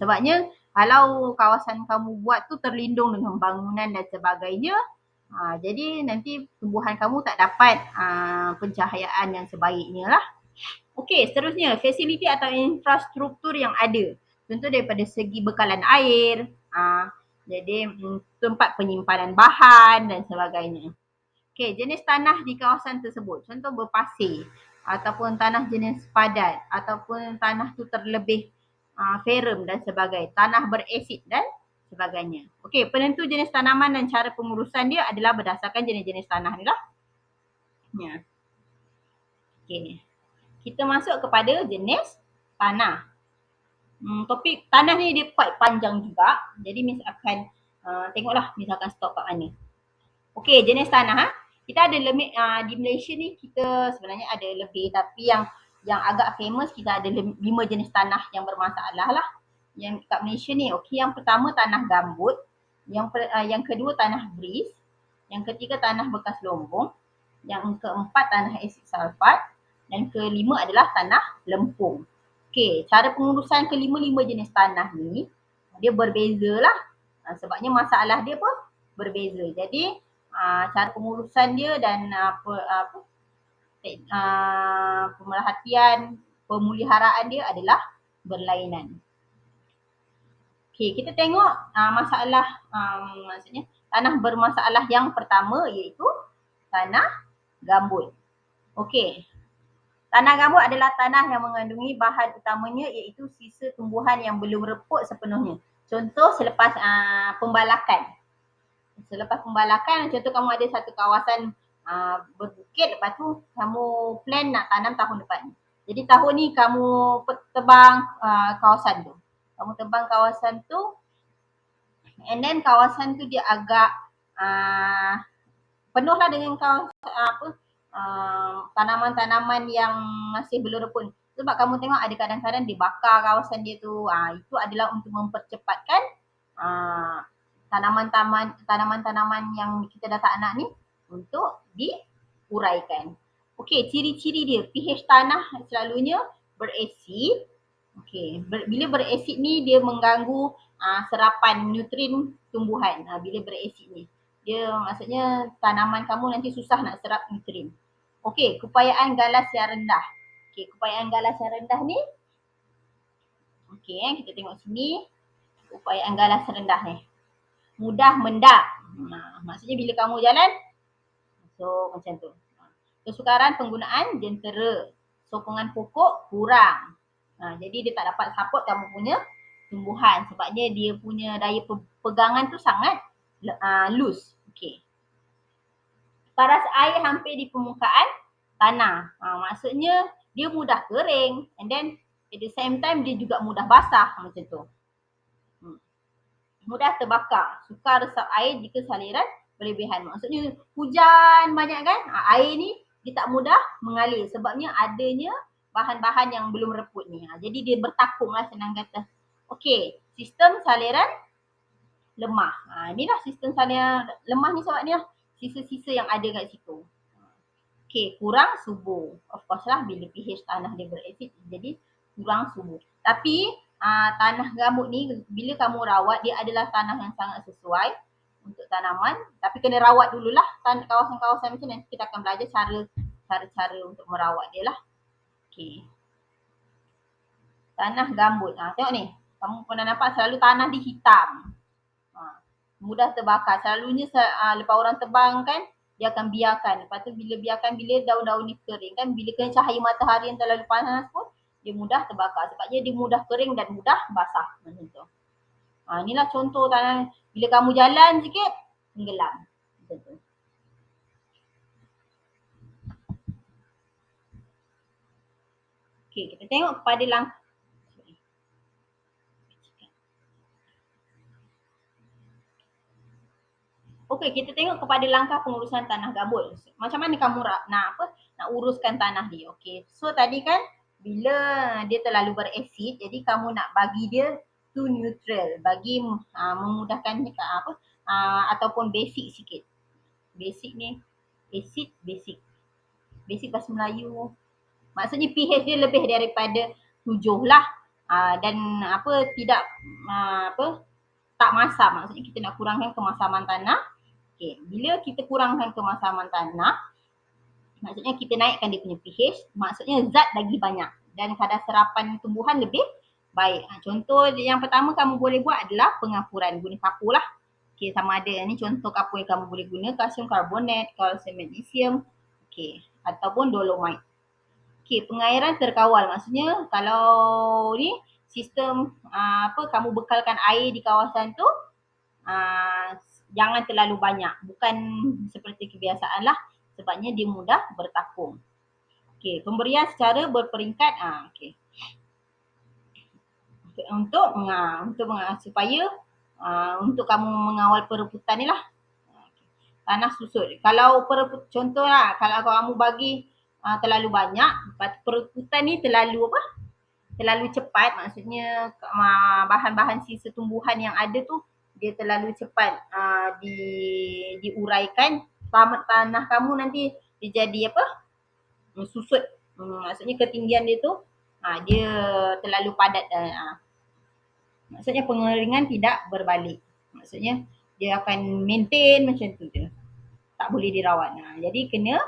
Sebabnya kalau kawasan kamu buat tu terlindung dengan bangunan dan sebagainya, jadi nanti tumbuhan kamu tak dapat pencahayaan yang sebaiknya lah. Okey, seterusnya fasiliti atau infrastruktur yang ada. Contoh daripada segi bekalan air, jadi tempat penyimpanan bahan dan sebagainya. Okey, jenis tanah di kawasan tersebut. Contoh berpasir ataupun tanah jenis padat ataupun tanah tu terlebih ferem dan sebagainya. Tanah berasid dan sebagainya. Okey, penentu jenis tanaman dan cara pengurusan dia adalah berdasarkan jenis-jenis tanah ni lah. Okey. Kita masuk kepada jenis tanah. Topik tanah ni dia quite panjang juga. Jadi Miss akan tengoklah Miss akan stop kat mana. Okey, jenis tanah. Kita ada limit di Malaysia ni kita sebenarnya ada lebih, tapi yang agak famous kita ada 5 jenis tanah yang bermasalah lah. Yang kat Malaysia ni, okey, yang pertama tanah gambut, yang kedua tanah bris, yang ketiga tanah bekas lombong, yang keempat tanah asid sulfat, dan kelima adalah tanah lempung. Okey, cara pengurusan kelima-lima jenis tanah ni dia berbeza lah. Sebabnya masalah dia pun berbeza. Jadi cara pengurusan dia dan pemerhatian, pemeliharaan dia adalah berlainan. Okey, kita tengok masalah maksudnya tanah bermasalah yang pertama iaitu tanah gambut. Okey. Tanah gambut adalah tanah yang mengandungi bahan utamanya iaitu sisa tumbuhan yang belum reput sepenuhnya. Contoh selepas pembalakan. Selepas pembalakan, contoh kamu ada satu kawasan berbukit, lepas tu kamu plan nak tanam tahun depan. Jadi tahun ni kamu tebang kawasan tu. Kamu tebang kawasan tu and then kawasan tu dia agak penuh lah dengan kawasan tanaman-tanaman yang masih belum reput. Sebab kamu tengok ada kadang-kadang dibakar kawasan dia tu. Itu adalah untuk mempercepatkan tanaman-tanaman yang kita dah tak nak ni untuk diuraikan. Okey, ciri-ciri dia. pH tanah selalunya berasid. Okey, bila berasid ni dia mengganggu serapan nutrien tumbuhan. Bila berasid ni, dia maksudnya tanaman kamu nanti susah nak serap nutrien. Okey, keupayaan galas yang rendah. Okey, keupayaan galasan rendah ni. Okey, kita tengok sini. Keupayaan galasan rendah ni. Mudah mendak. Maksudnya bila kamu jalan, so macam tu. Kesukaran penggunaan jentera. Sokongan pokok kurang. Jadi dia tak dapat support kamu punya tumbuhan sebabnya dia punya daya pegangan tu sangat loose. Okey. Paras air hampir di permukaan tanah. Maksudnya dia mudah kering and then at the same time dia juga mudah basah macam tu. Mudah terbakar. Sukar resap air jika saliran berlebihan. Maksudnya hujan banyak kan, air ni dia tak mudah mengalir sebabnya adanya bahan-bahan yang belum reput ni. Jadi dia bertakung lah senang kata. Okey, sistem saliran lemah. Inilah sistem saliran lemah ni sebabnya sisa-sisa yang ada kat situ. Okey, kurang subur. Of course lah bila pH tanah dia berasid jadi kurang subur. Tapi tanah gambut ni bila kamu rawat dia adalah tanah yang sangat sesuai untuk tanaman, tapi kena rawat dululah kawasan-kawasan macam ni. Kita akan belajar cara-cara untuk merawat dia lah. Okey. Tanah gambut. Tengok ni. Kamu pernah nampak selalu tanah dia hitam. Mudah terbakar. Selalunya lepas orang tebang kan, dia akan biarkan. Lepas tu bila daun-daun ni kering kan, bila kena cahaya matahari yang terlalu panas pun, dia mudah terbakar. Sebabnya dia mudah kering dan mudah basah. Macam tu. Inilah contoh tanah. Bila kamu jalan sikit, tenggelam. Macam tu. Okey, kita tengok kepada langkah. Okey, kita tengok kepada langkah pengurusan tanah gambut. Macam mana kamu nak uruskan tanah dia. Okey. So tadi kan bila dia terlalu berasid, jadi kamu nak bagi dia to neutral, bagi memudahkan ataupun basic sikit. Basic ni acid basic. Basic bahasa Melayu. Maksudnya pH dia lebih daripada 7 lah. Dan tidak tak masam. Maksudnya kita nak kurangkan kemasaman tanah. Okay. Bila kita kurangkan kemasaman tanah, maksudnya kita naikkan dia punya pH, maksudnya zat lagi banyak dan kadar serapan tumbuhan lebih baik. Contoh yang pertama kamu boleh buat adalah pengapuran, guna kapur lah. Okay, sama ada ni contoh kapur yang kamu boleh guna, kalsium karbonat, kalsium magnesium, okay, ataupun dolomite. Okay, pengairan terkawal, maksudnya kalau ni sistem kamu bekalkan air di kawasan tu, jangan terlalu banyak, bukan seperti kebiasaan lah sebabnya dia mudah bertakung. Okey, pemberian secara berperingkat okey. Untuk supaya untuk kamu mengawal perebutan ni lah. Tanah susut. Kalau contoh lah, kalau kamu bagi terlalu banyak, perebutan ni terlalu cepat, maksudnya bahan-bahan sisa tumbuhan yang ada tu dia terlalu cepat diuraikan, tanah kamu nanti dia jadi susut. Maksudnya ketinggian dia tu dia terlalu padat. Maksudnya pengeringan tidak berbalik. Maksudnya dia akan maintain macam tu je. Tak boleh dirawat. Jadi kena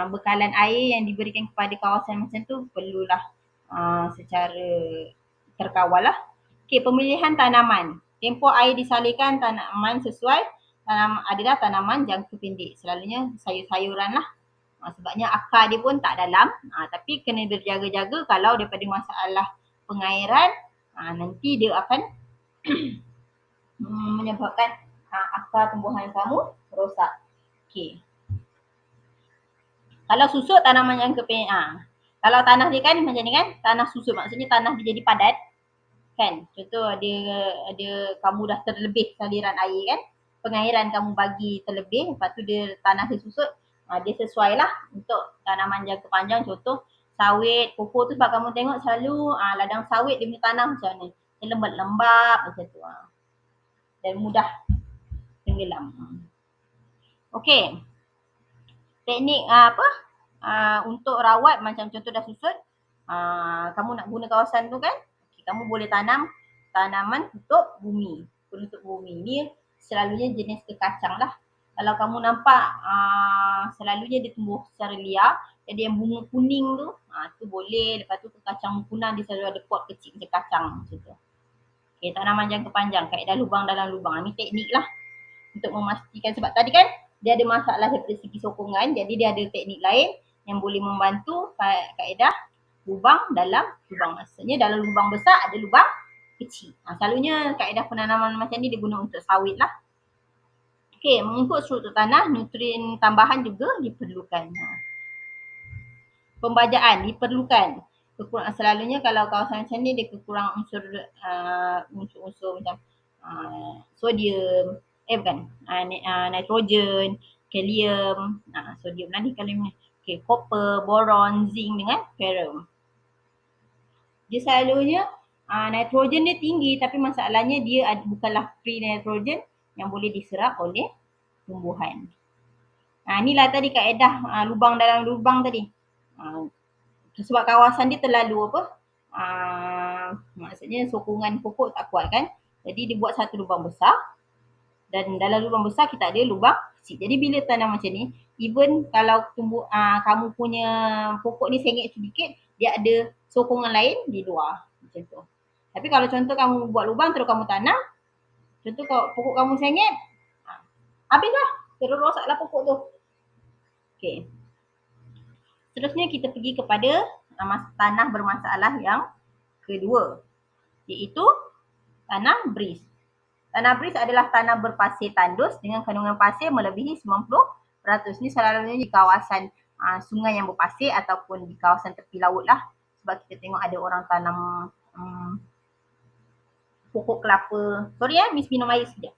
bekalan air yang diberikan kepada kawasan macam tu perlulah secara terkawal lah. Okey, pemilihan tanaman. Tempoh air disalurkan tanaman sesuai adalah tanaman jangka pendek. Selalunya sayur-sayuran lah. Sebabnya akar dia pun tak dalam. Tapi kena berjaga-jaga kalau daripada masalah pengairan, nanti dia akan menyebabkan akar tumbuhan kamu rosak. Okey. Kalau susut tanaman jangka pendek, kalau tanah dia kan macam ni kan, tanah susut maksudnya tanah dia jadi padat. Kan, contoh dia kamu dah terlebih saliran air kan, pengairan kamu bagi terlebih, lepas tu dia tanah dia susut, dia sesuai lah untuk tanaman jangka panjang. Contoh sawit, pokok tu sebab kamu tengok selalu ladang sawit dia punya tanah macam ni, dia lembab-lembab macam tu, dan mudah tenggelam. Okey, teknik untuk rawat macam contoh dah susut, kamu nak guna kawasan tu kan, kamu boleh tanam tanaman penutup bumi. Ni selalunya jenis kekacang lah. Kalau kamu nampak selalunya dia tumbuh secara liar, Jadi yang bunga kuning tu, tu boleh. Lepas tu kacang mengkunan dia selalu ada pot kecil macam kacang macam tu. Okay, tanaman jangka panjang, kaedah lubang dalam lubang. Ni teknik lah untuk memastikan, sebab tadi kan dia ada masalah daripada segi sokongan, jadi dia ada teknik lain yang boleh membantu kaedah lubang dalam lubang. Maksudnya dalam lubang besar ada lubang kecil. Selalunya kaedah penanaman macam ni diguna untuk sawit lah. Okey, mengikut struktur tanah, nutrien tambahan juga diperlukan. Pembajaan diperlukan. Selalunya kalau kawasan macam ni dia kekurangan unsur-unsur macam sodium, nitrogen, kalium, sodium lah ni kalium ni. Okay, copper, boron, zinc dengan ferrum. Dia selalunya nitrogen dia tinggi, tapi masalahnya dia bukanlah free nitrogen yang boleh diserap oleh tumbuhan. Inilah tadi kaedah lubang dalam lubang tadi. Sebab kawasan dia terlalu maksudnya sokongan pokok tak kuat kan. Jadi dia buat satu lubang besar, dan dalam lubang besar kita ada lubang kecil. Jadi bila tanam macam ni, even kalau kamu punya pokok ni sengit sedikit, dia ada sokongan lain di luar macam tu. Tapi kalau contoh kamu buat lubang terus kamu tanam, contoh kalau pokok kamu sengit, habislah, terus rosaklah pokok tu. Okay. Seterusnya kita pergi kepada tanah bermasalah yang kedua, iaitu tanah bris. Tanah bris adalah tanah berpasir tandus dengan kandungan pasir melebihi 90%. Ini selalunya di kawasan sungai yang berpasir ataupun di kawasan tepi laut lah. Sebab kita tengok ada orang tanam pokok kelapa. Sorry Miss minum air sekejap.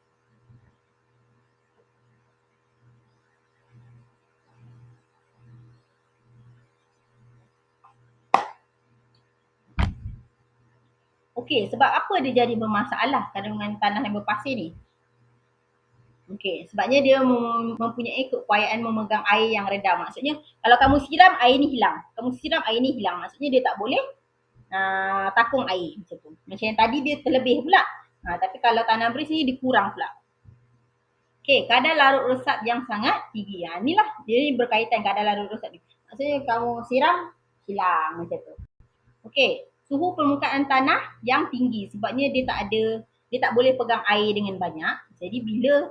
Okey, sebab apa dia jadi bermasalah kandungan tanah yang berpasir ni? Okey, sebabnya dia mempunyai keupayaan memegang air yang rendah. Maksudnya kalau kamu siram, air ni hilang. Kamu siram, air ni hilang. Maksudnya dia tak boleh takung air macam tu. Macam yang tadi dia terlebih pula. Tapi kalau tanah bris ni dikurang pula. Okey, kadar larut resap yang sangat tinggi. Inilah dia berkaitan kadar larut resap ni. Maksudnya kamu siram, hilang macam tu. Okey, suhu permukaan tanah yang tinggi sebabnya dia tak boleh pegang air dengan banyak. Jadi bila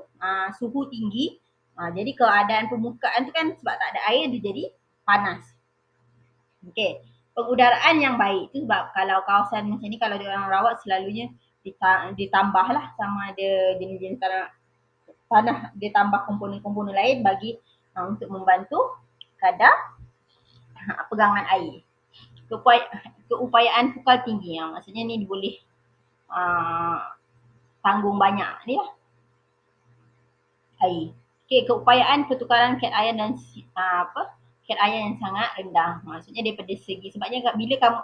suhu tinggi, jadi keadaan permukaan tu kan sebab tak ada air dia jadi panas. Okey, pengudaraan yang baik tu sebab kalau kawasan macam ni kalau dia orang rawat selalunya ditambahlah sama ada jenis-jenis tanah dia tambah komponen-komponen lain bagi untuk membantu kadar pegangan air. Keupayaan pukal tinggi, maksudnya ni boleh tanggung banyak ni lah air. Okay, keupayaan pertukaran kat ion dan kat ion yang sangat rendah. Maksudnya daripada segi sebabnya bila kamu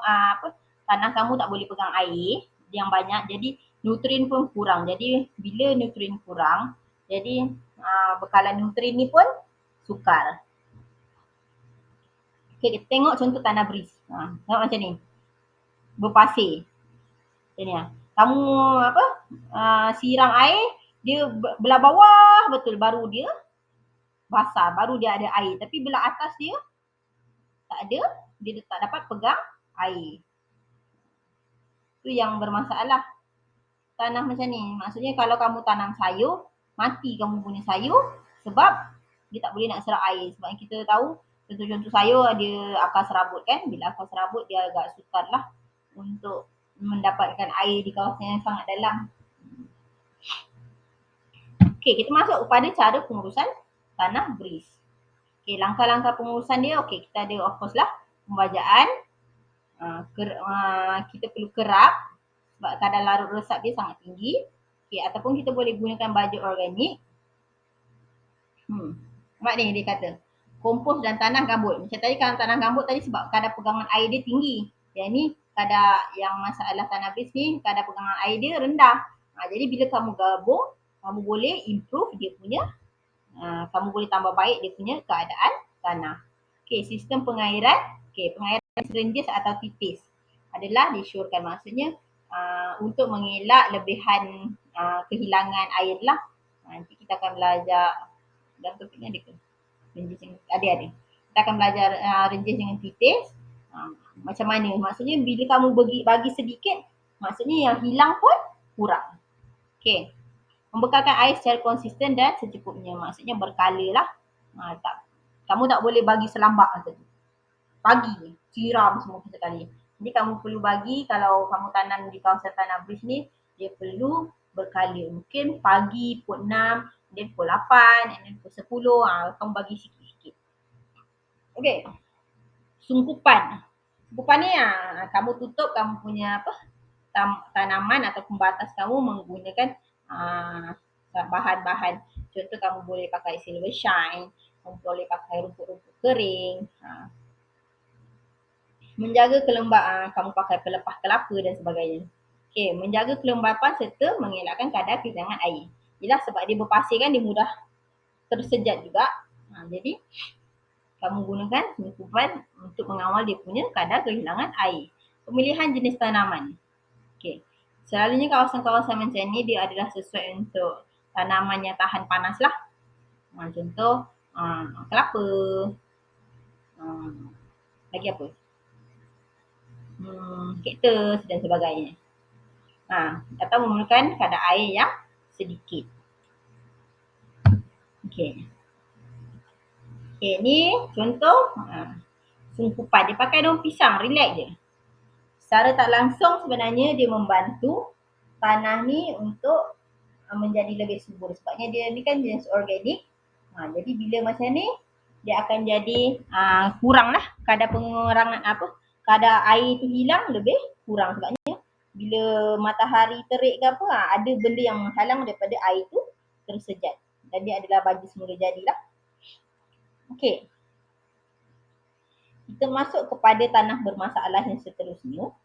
tanah kamu tak boleh pegang air yang banyak, jadi nutrien pun kurang. Jadi bila nutrien kurang, jadi bekalan nutrien ni pun sukar. Okay, kita tengok contoh tanah bris. Tengok macam ni. Berpasir. Macam ni lah. Kamu siram air, dia belah bawah betul baru dia basah, baru dia ada air. Tapi belah atas dia tak ada, dia tak dapat pegang air. Itu yang bermasalah tanah macam ni. Maksudnya kalau kamu tanam sayur, mati kamu punya sayur sebab dia tak boleh nak serap air. Sebab kita tahu contoh-contoh sayur dia akar serabut kan. Bila akar serabut dia agak sukar lah untuk mendapatkan air di kawasan yang sangat dalam. Okey, kita masuk kepada cara pengurusan tanah bris. Okey, langkah-langkah pengurusan dia, okey, kita ada of course lah pembajaan. Kita perlu kerap sebab kadar larut resap dia sangat tinggi. Okey, ataupun kita boleh gunakan baja organik. Nampak ni dia kata kompos dan tanah gambut. Macam tadi kalau tanah gambut tadi sebab kadar pegangan air dia tinggi. Yang ni kadar yang masalah tanah bris ni kadar pegangan air dia rendah. Jadi bila kamu gabung, kamu boleh improve dia punya, kamu boleh tambah baik dia punya keadaan tanah. Okey, sistem pengairan. Okey, pengairan serenjes atau tipis adalah disyorkan. Maksudnya untuk mengelak lebihan kehilangan air lah. Nanti kita akan belajar dalam topik ni ada ke? Ada. Kita akan belajar ranges dengan titis. Macam mana? Maksudnya bila kamu bagi sedikit, maksudnya yang hilang pun kurang. Okey. Membekalkan air secara konsisten dan secukupnya. Maksudnya berkala lah. Kamu tak boleh bagi selambak tadi. Bagi, siram semua sekali. Jadi kamu perlu bagi, kalau kamu tanam di kawasan tanah bridge ni, dia perlu berkala. Mungkin pagi pukul 6, then pukul 8, and then pukul 10, kamu bagi sikit-sikit. Okey. Sungkupan. Sungkupan ni kamu tutup kamu punya tanaman atau pembatas kamu menggunakan bahan-bahan. Contoh kamu boleh pakai silver shine, kamu boleh pakai rumput-rumput kering. Menjaga kelembapan, kamu pakai pelepah kelapa dan sebagainya. Okey, menjaga kelembapan serta mengelakkan kadar kehilangan air. Yelah, sebab dia berpasir kan, dia mudah tersejat juga. Jadi kamu gunakan sungkupan untuk mengawal dia punya kadar kehilangan air. Pemilihan jenis tanaman. Okey. Selalunya kawasan-kawasan macam ni dia adalah sesuai untuk tanaman yang tahan panas lah. Contoh kelapa. Lagi apa? Kaktus dan sebagainya. Atau memerlukan kadar air yang sedikit. Okey. Okey, ni contoh sungkupan. Dia pakai daun pisang, relax je. Secara tak langsung sebenarnya dia membantu tanah ni untuk menjadi lebih subur. Sebabnya dia ni kan jenis organik. Jadi bila macam ni, dia akan jadi kurang lah kadar pengurangan kadar air tu hilang lebih kurang. Sebabnya bila matahari terik ke apa, ada benda yang menghalang daripada air tu tersejat. Dan dia adalah baju semula jadilah. Okey. Kita masuk kepada tanah bermasalah yang seterusnya,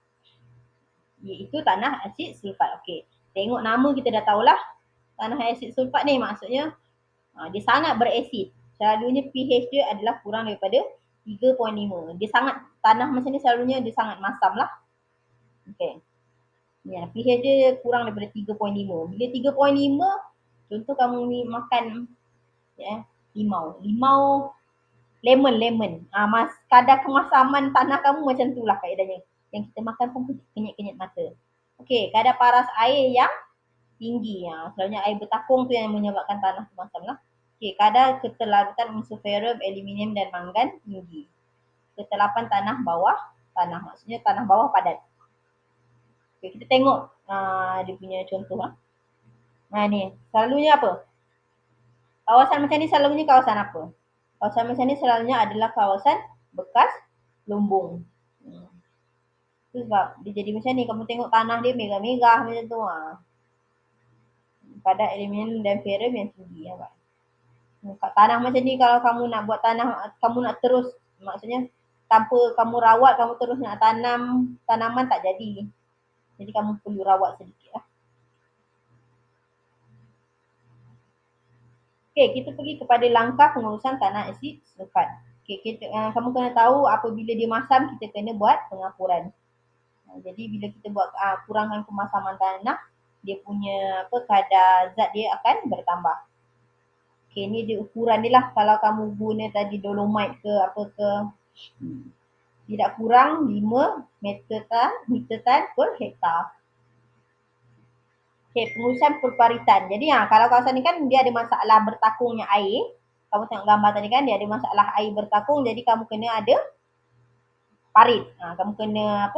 iaitu tanah asid sulfat. Okey. Tengok nama kita dah tahulah. Tanah asid sulfat ni maksudnya dia sangat berasid. Selalunya pH dia adalah kurang daripada 3.5. Dia sangat, tanah macam ni selalunya dia sangat masam lah. Okey. Ya, pH dia kurang daripada 3.5. Bila 3.5, contoh kamu ni makan limau, lemon. Kadar kemasaman tanah kamu macam tu lah kaedahnya. Yang kita makan pun kenyit-kenyit mata. Okey, kadar paras air yang tinggi. Selalunya air bertakung tu yang menyebabkan tanah tu masam lah. Okey, kadar keterlarutan unsur ferrum, aluminium dan mangan tinggi. Ketelapan tanah bawah tanah, maksudnya tanah bawah padat. Okey, kita tengok dia punya contoh ni, selalunya apa? Kawasan macam ni selalunya kawasan apa? Kawasan macam ni selalunya adalah kawasan bekas lumbung. Itu sebab dia jadi macam ni, kamu tengok tanah dia merah-merah macam tu. Kadar aluminium dan ferrum yang tinggi. Kat tanah macam ni kalau kamu nak buat tanah, kamu nak terus, maksudnya tanpa kamu rawat, kamu terus nak tanam tanaman tak jadi. Jadi kamu perlu rawat sedikit lah. Okey, kita pergi kepada langkah pengurusan tanah asid sulfat. Okey, kamu kena tahu apabila dia masam, kita kena buat pengapuran. Jadi bila kita buat kurangkan kemasaman tanah, dia punya kadar zat dia akan bertambah. Okey, ni dia ukuran dia lah. Kalau kamu guna tadi dolomite ke apa ke, tidak kurang 5 meter tan per hektar. Okey, pengurusan purparitan. Jadi kalau kawasan ni kan dia ada masalah bertakungnya air. Kamu tengok gambar tadi kan, dia ada masalah air bertakung, jadi kamu kena ada parit. Kamu kena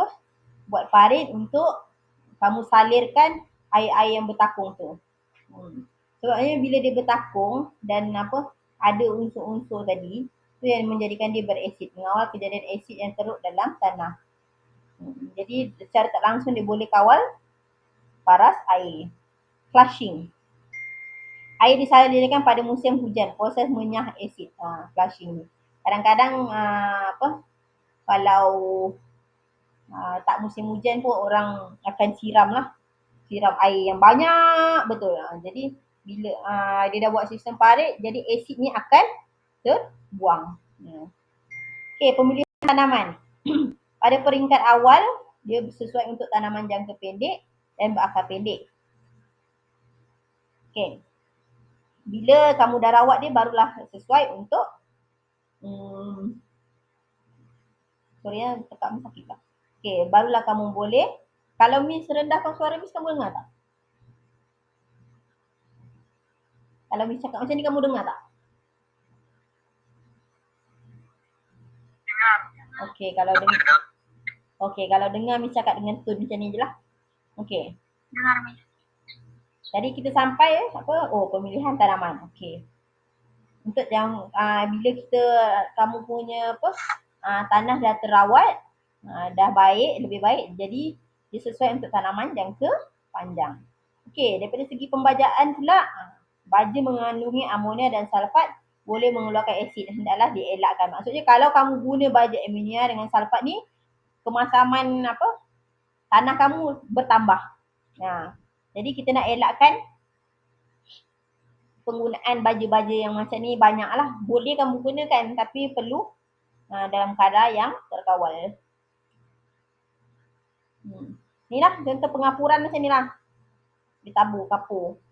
buat parit untuk kamu salirkan air-air yang bertakung tu. Sebabnya bila dia bertakung dan ada unsur-unsur tadi, tu yang menjadikan dia berasid, mengawal kejadian asid yang teruk dalam tanah. Jadi secara tak langsung dia boleh kawal paras air. Flushing. Air disalurkan pada musim hujan, proses menyah asid. Flushing ni. Kadang-kadang kalau tak musim hujan pun orang akan siram air yang banyak betul. Jadi bila dia dah buat sistem parit, jadi asid ni akan terbuang. Okey, pemilihan tanaman. Pada peringkat awal, dia sesuai untuk tanaman jangka pendek dan berakar pendek. Okey. Bila kamu dah rawat dia, barulah sesuai untuk Sorry ya, tekak sakit tak? Okay, barulah kamu boleh. Kalau Miss rendahkan suara Miss, kamu dengar tak? Kalau Miss cakap macam ni, kamu dengar tak? Dengar. Okay, kalau dengar. Okay, kalau dengar Miss cakap dengan tone macam ni je lah. Okay. Dengar, Miss. Jadi kita sampai apa? Oh, pemilihan tanaman. Okay. Untuk yang bila kamu punya apa? Tanah dah terawat, dah baik, lebih baik. Jadi dia sesuai untuk tanaman jangka panjang. Okey, daripada segi pembajaan pula, baja mengandungi amonia dan sulfat boleh mengeluarkan asid, hendaklah dielakkan. Maksudnya kalau kamu guna baja amonia dengan sulfat ni, kemasaman apa? Tanah kamu bertambah. Jadi kita nak elakkan penggunaan baja-baja yang macam ni banyaklah. Boleh kamu gunakan tapi perlu dalam kadar yang terkawal. Ni lah contoh pengapuran macam ni lah. Ditabur, kapur.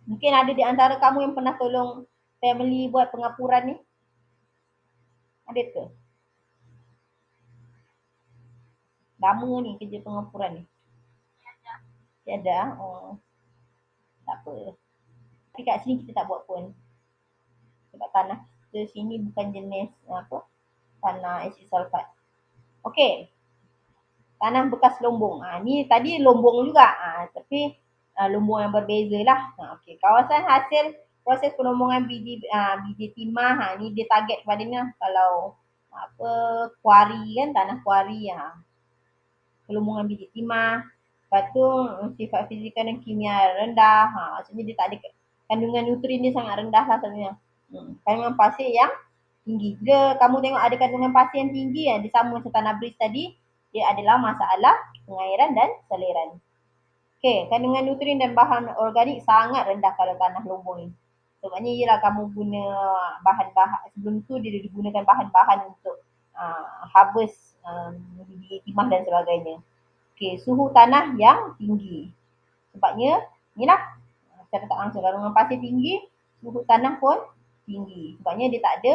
Mungkin ada di antara kamu yang pernah tolong family buat pengapuran ni. Ada ke? Lama ni kerja pengapuran ni. Tiada. Oh. Tak apa. Tapi kat sini kita tak buat pun. Sebab tanah kita sini bukan jenis apa? Tanah asid sulfat. Okey. Tanah bekas lombong. Ni tadi lombong juga. Tapi lombong yang berbeza lah. Okay. Kawasan hasil proses pelombongan biji timah. Ni dia target kepadanya kalau apa kuari kan, tanah kuari. Pelombongan biji timah. Lepas tu sifat fizikal dan kimia rendah. Maksudnya dia tak ada kandungan nutrien dia sangat rendah lah sebenarnya. Kandungan pasir yang tinggi. Bila kamu tengok ada kandungan pasir yang tinggi, dia sama macam tanah bris tadi, dia adalah masalah pengairan dan saliran. Okey, kandungan nutrien dan bahan organik sangat rendah kalau tanah lombong ni. Sebabnya ialah kamu guna bahan-bahan, sebelum tu dia digunakan bahan-bahan untuk harvest biji timah dan sebagainya. Okey, suhu tanah yang tinggi. Sebabnya inilah secara tak langsung kandungan pasir tinggi, suhu tanah pun tinggi. Sebabnya dia tak ada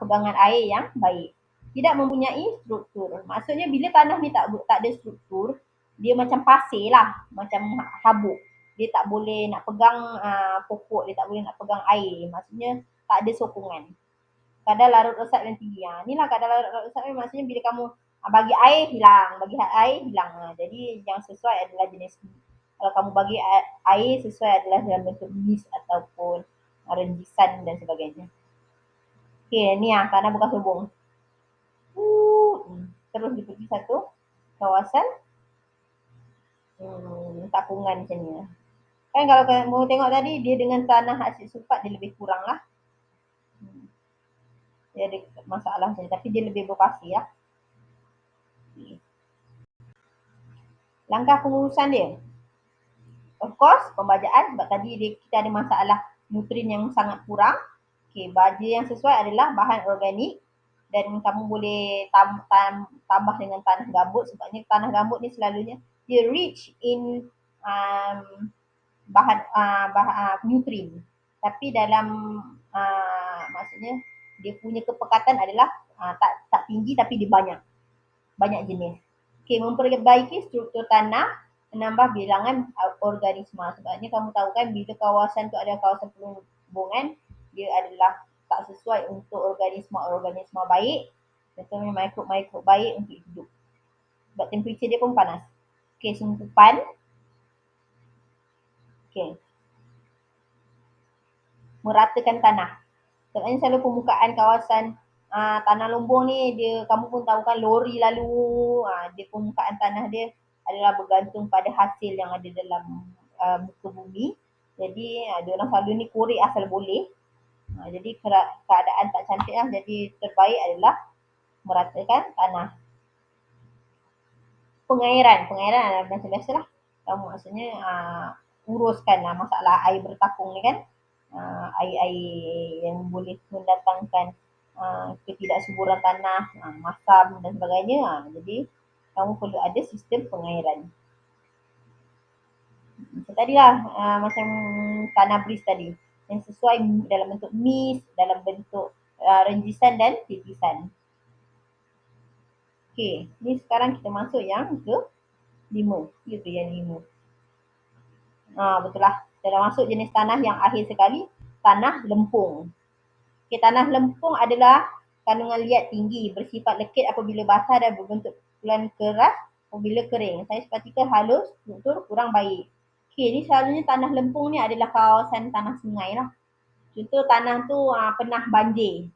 pegangan air yang baik. Tidak mempunyai struktur. Maksudnya bila tanah ni tak ada struktur, dia macam pasir lah, macam habuk. Dia tak boleh nak pegang pokok, dia tak boleh nak pegang air. Maksudnya tak ada sokongan. Kadar larut resap yang tinggi. Inilah kadar larut resap ni maksudnya bila kamu bagi air hilang, bagi air hilang. Jadi yang sesuai adalah jenis kalau kamu bagi air sesuai adalah dalam bentuk mist ataupun renjisan dan sebagainya. Okay, ni tanah bekas lubung. Terus dia pergi satu kawasan tapungan macam ni. Kan kalau kamu tengok tadi, dia dengan tanah asid sulfat dia lebih kurang lah. Dia ada masalah macam ni, tapi dia lebih berpasir lah. Langkah pengurusan dia. Of course, pembajaan sebab tadi kita ada masalah nutrien yang sangat kurang. Okay, baja yang sesuai adalah bahan organik dan kamu boleh tambah dengan tanah gambut sebabnya tanah gambut ni selalunya dia rich in bahan nutrien. Tapi dalam maksudnya dia punya kepekatan adalah tak tinggi tapi dia banyak jenis. Okay, memperbaiki struktur tanah, menambah bilangan organisma. Sebabnya kamu tahu kan bila kawasan tu ada kawasan pelombongan, dia adalah tak sesuai untuk organisma baik, contohnya mikrob baik untuk hidup. Sebab temperature dia pun panas. Okay, sumpupan. Okay. Meratakan tanah. Sebabnya selalu pembukaan kawasan tanah lombong ni, kamu pun tahu kan lori lalu, dia pembukaan tanah dia adalah bergantung pada hasil yang ada dalam muka bumi. Jadi dia orang selalu ni korek asal boleh. Jadi keadaan tak cantik lah. Jadi terbaik adalah meratakan tanah. Pengairan adalah macam biasalah. Kamu maksudnya uruskan masalah air bertakung ni kan. Air-air yang boleh mendatangkan ketidaksuburan tanah, masam dan sebagainya. Jadi kamu perlu ada sistem pengairan. Macam tadilah macam tanah bris tadi. yang sesuai dalam bentuk mis, dalam bentuk renjisan dan titisan. Okey, ni sekarang kita masuk yang ke 5. Itu yang 5. Betul lah. Kita dah masuk jenis tanah yang akhir sekali, tanah lempung. Okay, tanah lempung adalah kandungan liat tinggi, bersifat lekit apabila basah dan berbentuk pukulan keras apabila kering. Saiz partikel halus, struktur kurang baik. Okay, ni selalunya tanah lempung ni adalah kawasan tanah sungai lah. Contoh tanah tu pernah banjir.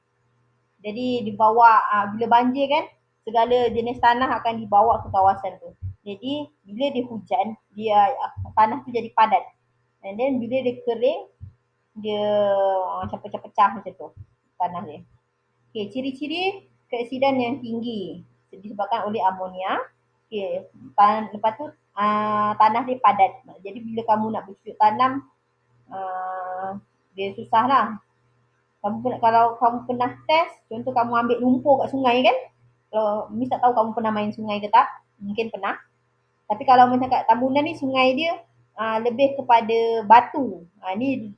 Jadi dibawa, bila banjir kan, segala jenis tanah akan dibawa ke kawasan tu. Jadi bila dia hujan, tanah tu jadi padat. And then bila dia kering, dia macam pecah-pecah macam tu tanah dia. Okay, ciri-ciri keaksidan yang tinggi disebabkan oleh amonia. Okay, lepas tu tanah dia padat. Jadi bila kamu nak bercocok tanam, dia susah lah. Kalau kamu pernah test, contoh kamu ambil lumpur kat sungai kan, kalau Miss tak tahu kamu pernah main sungai ke tak, mungkin pernah. Tapi kalau macam kat Tambunan ni, sungai dia lebih kepada batu. Ni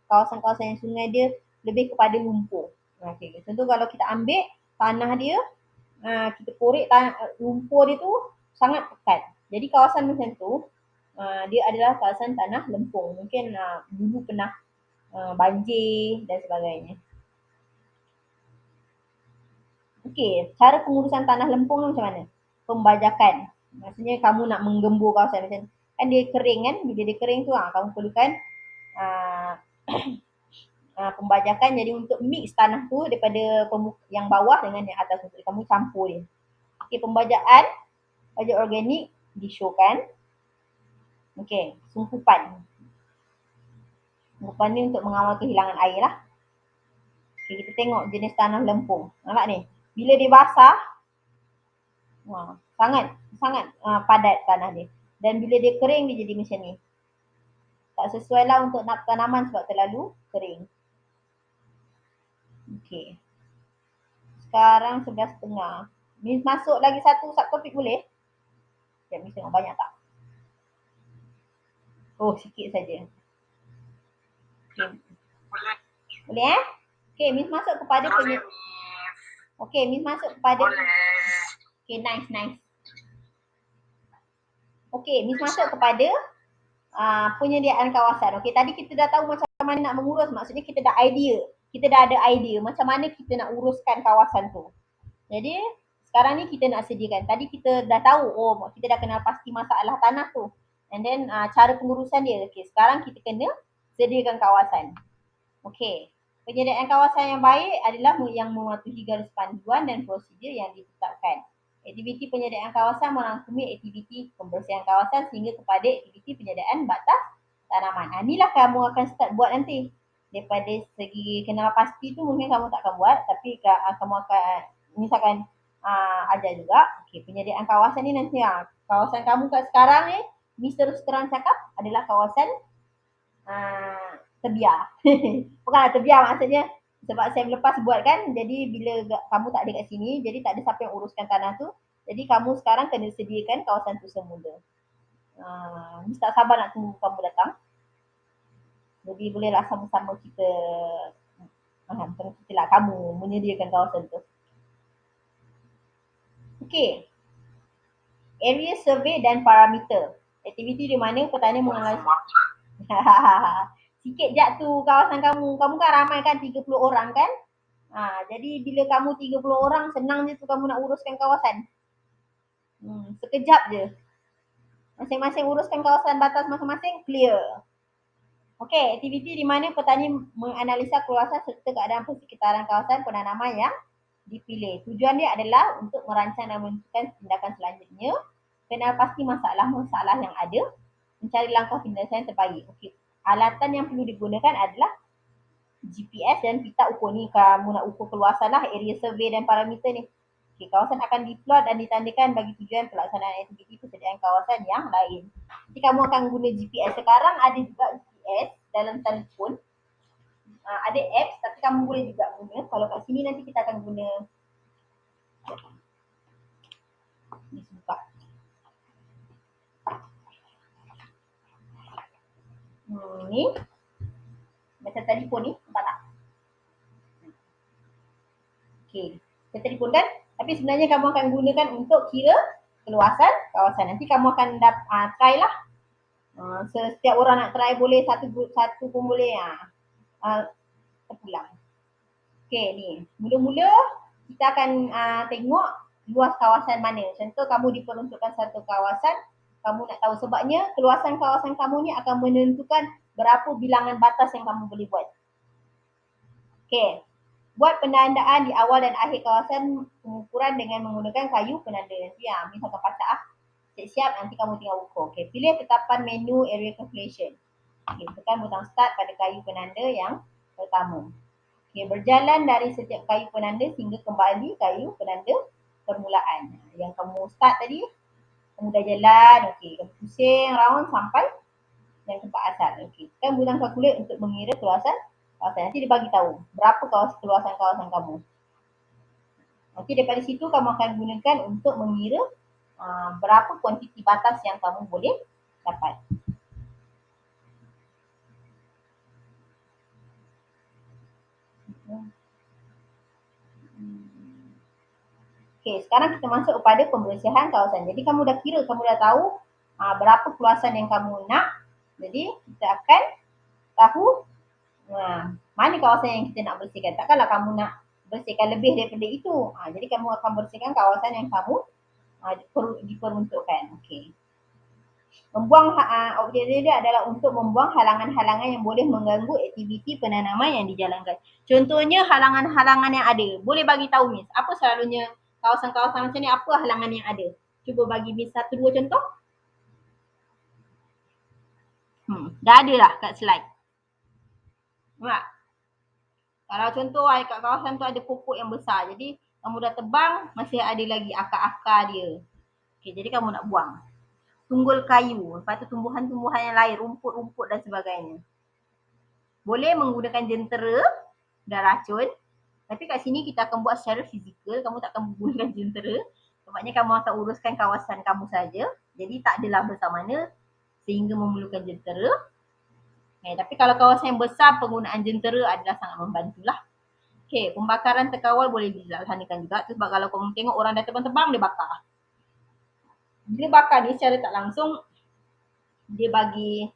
kawasan-kawasan yang sungai dia lebih kepada lumpur. Okay. Contoh kalau kita ambil tanah dia, kita korek lumpur dia tu sangat pekat. Jadi kawasan macam tu, dia adalah kawasan tanah lempung. Mungkin dulu pernah banjir dan sebagainya. Okey, cara pengurusan tanah lempung macam mana? Pembajakan. Maksudnya kamu nak menggembur kawasan macam kan dia kering kan, bila dia kering tu kamu perlukan pembajakan. Jadi untuk mix tanah tu daripada yang bawah dengan yang atas tu, kamu campur dia. Okey, pembajaan pajak organik disyorkan. Okey, sungkupan. Sungkupan ni untuk mengawal kehilangan air lah. Okay, kita tengok jenis tanah lempung. Nampak ni? Bila dia basah, sangat padat tanah dia. Dan bila dia kering, dia jadi macam ni. Tak sesuai lah untuk nak tanaman sebab terlalu kering. Okay. Sekarang 11.30. Miss masuk lagi satu subtopik boleh? Sekejap, Miss tengok banyak tak? Oh, sikit saja. Okay. Boleh Okay, Miss masuk kepada Okay, Miss masuk kepada Okay, nice. Okay, Miss masuk kepada penyediaan kawasan. Okay, tadi kita dah tahu macam mana nak mengurus. Maksudnya kita dah ada idea macam mana kita nak uruskan kawasan tu. Jadi sekarang ni kita nak sediakan. Tadi kita dah tahu, kita dah kenal pasti masalah tanah tu. And then cara pengurusan dia. Okay, sekarang kita kena sediakan kawasan. Okay, penyediaan kawasan yang baik adalah yang mematuhi garis panduan dan prosedur yang ditetapkan. Aktiviti penyediaan kawasan merangkumi aktiviti pembersihan kawasan sehingga kepada aktiviti penyediaan batas tanaman. Inilah kamu akan start buat nanti. Daripada segi kenal pasti tu mungkin kamu tak akan buat, tapi kamu akan misalkan ajar juga. Okay, penyediaan kawasan ni nanti kawasan kamu kat sekarang ni, Miss terus terang cakap adalah kawasan terbiar. Bukanlah terbiar, maksudnya sebab saya lepas buat kan, jadi bila kamu tak ada kat sini, jadi tak ada siapa yang uruskan tanah tu, jadi kamu sekarang kena sediakan kawasan tu semula. Miss tak sabar nak tunggu kamu datang. Jadi bolehlah sama-sama kita bukan kita lah, kamu menyediakan kawasan tu. Okay. Area survey dan parameter. Aktiviti di mana petani menganalisis sikit jap tu kawasan kamu. Kamu kan ramai kan, 30 orang kan? Jadi bila kamu 30 orang, senang je tu kamu nak uruskan kawasan. Sekejap je. Masing-masing uruskan kawasan batas masing-masing, clear. Okey, aktiviti di mana petani menganalisa kawasan serta keadaan persekitaran kawasan penanaman yang dipilih. Tujuan dia adalah untuk merancang dan menentukan tindakan selanjutnya, kenal pasti masalah-masalah yang ada, mencari langkah penyelesaian terbaik. Okey, alatan yang perlu digunakan adalah GPS dan pita ukur ni. Kamu nak ukur keluasan lah, area survey dan parameter ni. Okay, kawasan akan diplot dan ditandakan bagi tujuan pelaksanaan aktiviti persediaan kawasan yang lain. Jadi kamu akan guna GPS. Sekarang ada juga GPS dalam telefon. Ada apps tapi kamu boleh juga guna. Kalau kat sini nanti kita akan guna ni buka. Ni Macam telefon ni, nampak tak? Okey, kita telefon kan? Tapi sebenarnya kamu akan gunakan untuk kira keluasan kawasan. Nanti kamu akan try lah. Setiap orang nak try boleh, satu pun boleh. Terpulang. Okey ni, mula-mula kita akan tengok luas kawasan mana. Contoh kamu diperuntukkan satu kawasan, kamu nak tahu sebabnya keluasan kawasan kamu ni akan menentukan berapa bilangan batas yang kamu boleh buat. Okey, buat penandaan di awal dan akhir kawasan pengukuran dengan menggunakan kayu penanda. Nanti misalkan pacak siap-siap, nanti kamu tinggal ukur. Okey, pilih tetapan menu area calculation. Okey, tekan butang start pada kayu penanda yang pertama. Okey, berjalan dari setiap kayu penanda hingga kembali kayu penanda permulaan. Yang kamu start tadi, kamu dah jalan, okey, kamu pusing round sampai yang tempat asal. Okey, tekan butang calculate untuk mengira keluasan kawasan. Nanti dia bagi tahu berapa keluasan kawasan kamu. Nanti daripada situ kamu akan gunakan untuk mengira berapa kuantiti batas yang kamu boleh dapat. Okey, sekarang kita masuk kepada pembersihan kawasan. Jadi kamu dah kira, kamu dah tahu berapa keluasan yang kamu nak. Jadi kita akan tahu mana kawasan yang kita nak bersihkan. Takkanlah kamu nak bersihkan lebih daripada itu. Jadi kamu akan bersihkan kawasan yang kamu diperuntukkan. Okey. Membuang objek dia adalah untuk membuang halangan-halangan yang boleh mengganggu aktiviti penanaman yang dijalankan. Contohnya halangan-halangan yang ada. Boleh bagi tahu Miss, apa selalunya kawasan-kawasan macam ni, apa halangan yang ada? Cuba bagi Miss 1-2 contoh. Dah ada lah kat slide. Nampak? Kalau contoh kat kawasan tu ada pokok yang besar, jadi kamu dah tebang, masih ada lagi akar-akar dia. Okay, jadi kamu nak buang. Tunggul kayu, lepas tu tumbuhan-tumbuhan yang lain, rumput-rumput dan sebagainya. Boleh menggunakan jentera dan racun, tapi kat sini kita akan buat secara fizikal, kamu tak akan menggunakan jentera, sebabnya kamu akan uruskan kawasan kamu saja, jadi tak adalah bersama-mana sehingga memerlukan jentera. Tapi kalau kawasan yang besar, penggunaan jentera adalah sangat membantulah. Okay, pembakaran terkawal boleh dilaksanakan juga, sebab kalau kamu tengok orang dah tebang-tebang, dia bakar. Bila bakar ni secara tak langsung, dia bagi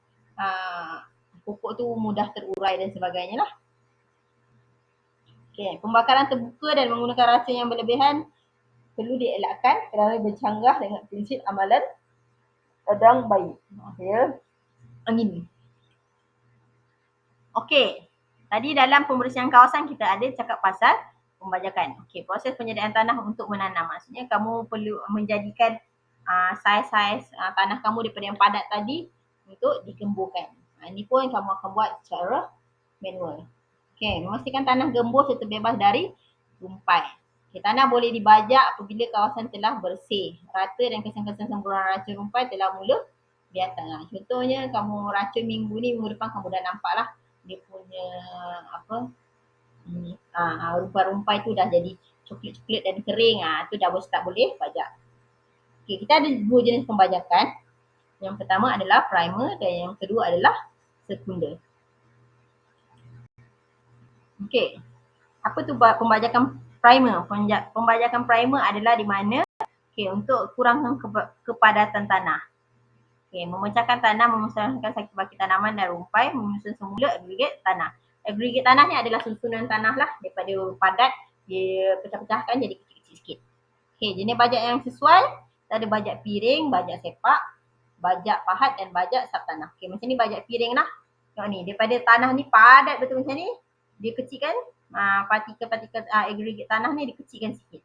pokok tu mudah terurai dan sebagainya lah. Okay, pembakaran terbuka dan menggunakan racun yang berlebihan perlu dielakkan kerana bercanggah dengan prinsip amalan pedang baik. Ya, angin. Okey, tadi dalam pembersihan kawasan kita ada cakap pasal pembajakan. Okey, proses penyediaan tanah untuk menanam. Maksudnya kamu perlu menjadikan saiz-saiz tanah kamu daripada yang padat tadi untuk dikemburkan. Ini pun kamu akan buat secara manual. Okey, memastikan tanah gembur serta bebas dari rumpai. Okay, tanah boleh dibajak apabila kawasan telah bersih, rata dan kesan-kesan semburan racun rumpai telah mula biasa. Contohnya kamu racun minggu ni, minggu depan kamu dah nampak lah dia punya rumpai-rumpai tu dah jadi coklat-coklat dan kering. Tu dah start boleh bajak. Okay, kita ada 2 jenis pembajakan. Yang pertama adalah primer dan yang kedua adalah sekunder. Okay, apa tu pembajakan primer? Pembajakan primer adalah di mana untuk kurangkan kepadatan tanah. Memecahkan tanah, memusnahkan sakit baki tanaman dan rumpai, menyusun semula agregat tanah. Agregat tanah ni adalah susunan tanah lah, daripada padat dia pecah-pecahkan jadi kecil-kecil sikit. Jenis bajak yang sesuai, ada bajak piring, bajak sepak, bajak pahat dan bajak sap tanah. Macam ni bajak piring lah. Tengok ni, daripada tanah ni padat betul macam ni, dia kecilkan partikel-partikel agregat tanah ni dikecilkan sikit.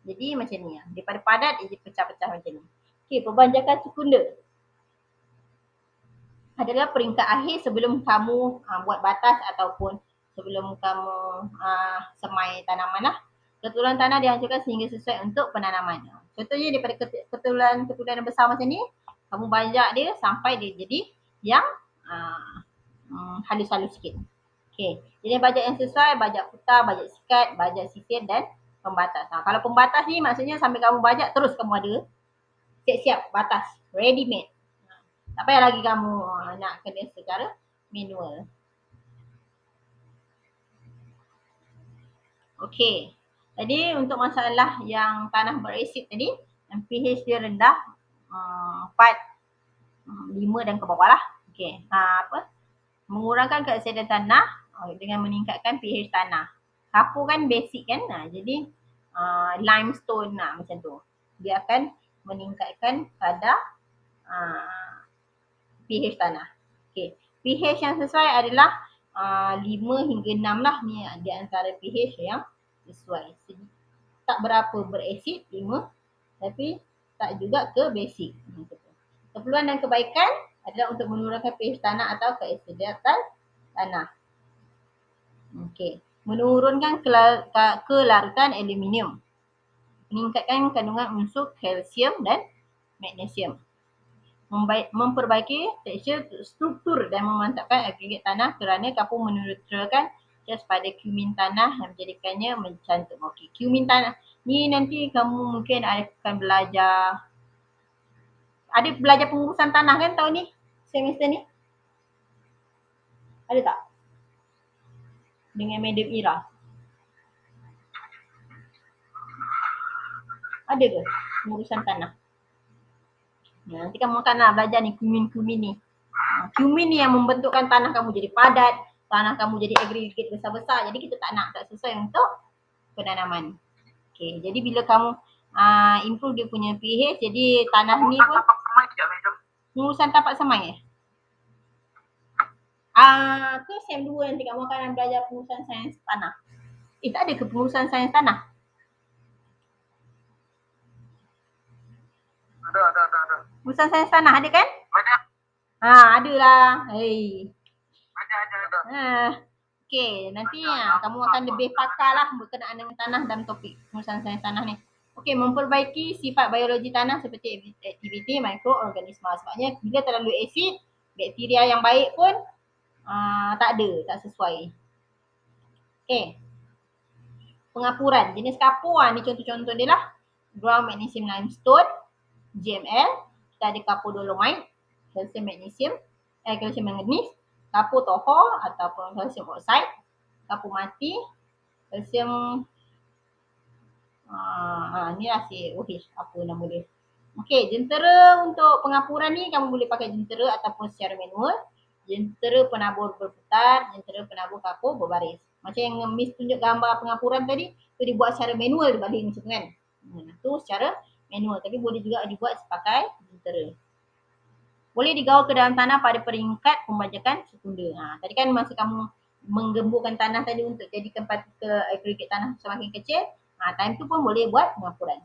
Jadi macam ni, daripada padat dia pecah-pecah macam ni. Pembajakan sekunder adalah peringkat akhir sebelum kamu buat batas ataupun sebelum kamu semai tanaman lah. Ketulan tanah dihancurkan sehingga sesuai untuk penanaman. Contohnya daripada ketulan yang besar macam ni, kamu bajak dia sampai dia jadi yang halus-halus sikit. Jadi bajak yang sesuai, bajak putar, bajak sikat, bajak sisir dan pembatas. Kalau pembatas ni maksudnya sambil kamu bajak terus kamu ada siap-siap batas, ready made. Tak payah lagi kamu nak kena secara manual. Okey. Jadi untuk masalah yang tanah berasid tadi, yang pH dia rendah, 4, 5 dan ke bawah lah. Okey. Mengurangkan keasidan tanah dengan meningkatkan pH tanah. Kapur kan basic kan, jadi limestone macam tu. Dia akan meningkatkan kadar pH tanah. Okey. pH yang sesuai adalah 5 hingga 6 lah ni di antara pH yang sesuai. Tak berapa berasid 5, tapi tak juga ke basic. Keperluan dan kebaikan adalah untuk menurunkan pH tanah atau keasidan tanah. Okey. Menurunkan kelarutan aluminium. Meningkatkan kandungan unsur kalsium dan magnesium. Memperbaiki tekstur, struktur dan memantapkan agregat tanah kerana kapur meneutralkan cas pada kumin tanah yang menjadikannya mencantum. Okey, kumin tanah. Ni nanti kamu mungkin akan belajar. Ada belajar pengurusan tanah kan tahun ni? Semester ni? Ada tak? Dengan Madam Ira. Ada ke pengurusan tanah? Nanti kamu akan belajar ni kumin-kumin ni. Kumin ni yang membentukkan tanah kamu jadi padat, tanah kamu jadi agregat besar-besar. Jadi kita tak nak, tak sesuai untuk penanaman. Okay, jadi bila kamu improve dia punya pH, jadi tanah ni pun pengurusan tapak semai ke SEM 2 nanti kamu akan belajar pengurusan sains tanah. Tak ada ke pengurusan sains tanah? Ada. Pengurusan sains tanah ada kan? Ada. Ada lah. Ada. Okey, nanti kamu akan lebih pakar lah berkenaan dengan tanah dalam topik pengurusan sains tanah ni. Okey, memperbaiki sifat biologi tanah seperti aktiviti mikroorganisma. Sebabnya bila terlalu asid, bakteria yang baik pun tak ada, tak sesuai. Okey. Pengapuran. Jenis kapur ni contoh-contoh dia lah. Ground magnesium limestone, GML. Kita ada kapur dolomite, kalsium magnesium, kalsium manganis, kapur toho ataupun kalsium oxide, kapur mati, kalsium ni lah COH, apa nama dia. Okey, jentera untuk pengapuran ni kamu boleh pakai jentera ataupun secara manual. Jentera penabur berputar, jentera penabur kapur berbaris. Macam yang Miss tunjuk gambar pengapuran tadi, tu dibuat secara manual dibalik macam tu kan. Tu secara manual, tapi boleh juga dibuat pakai jentera. Boleh digaul ke dalam tanah pada peringkat pembajakan sekunda. Tadi kan masa kamu menggemburkan tanah tadi untuk jadikan partikel agregat tanah semakin kecil, time tu pun boleh buat pengapuran.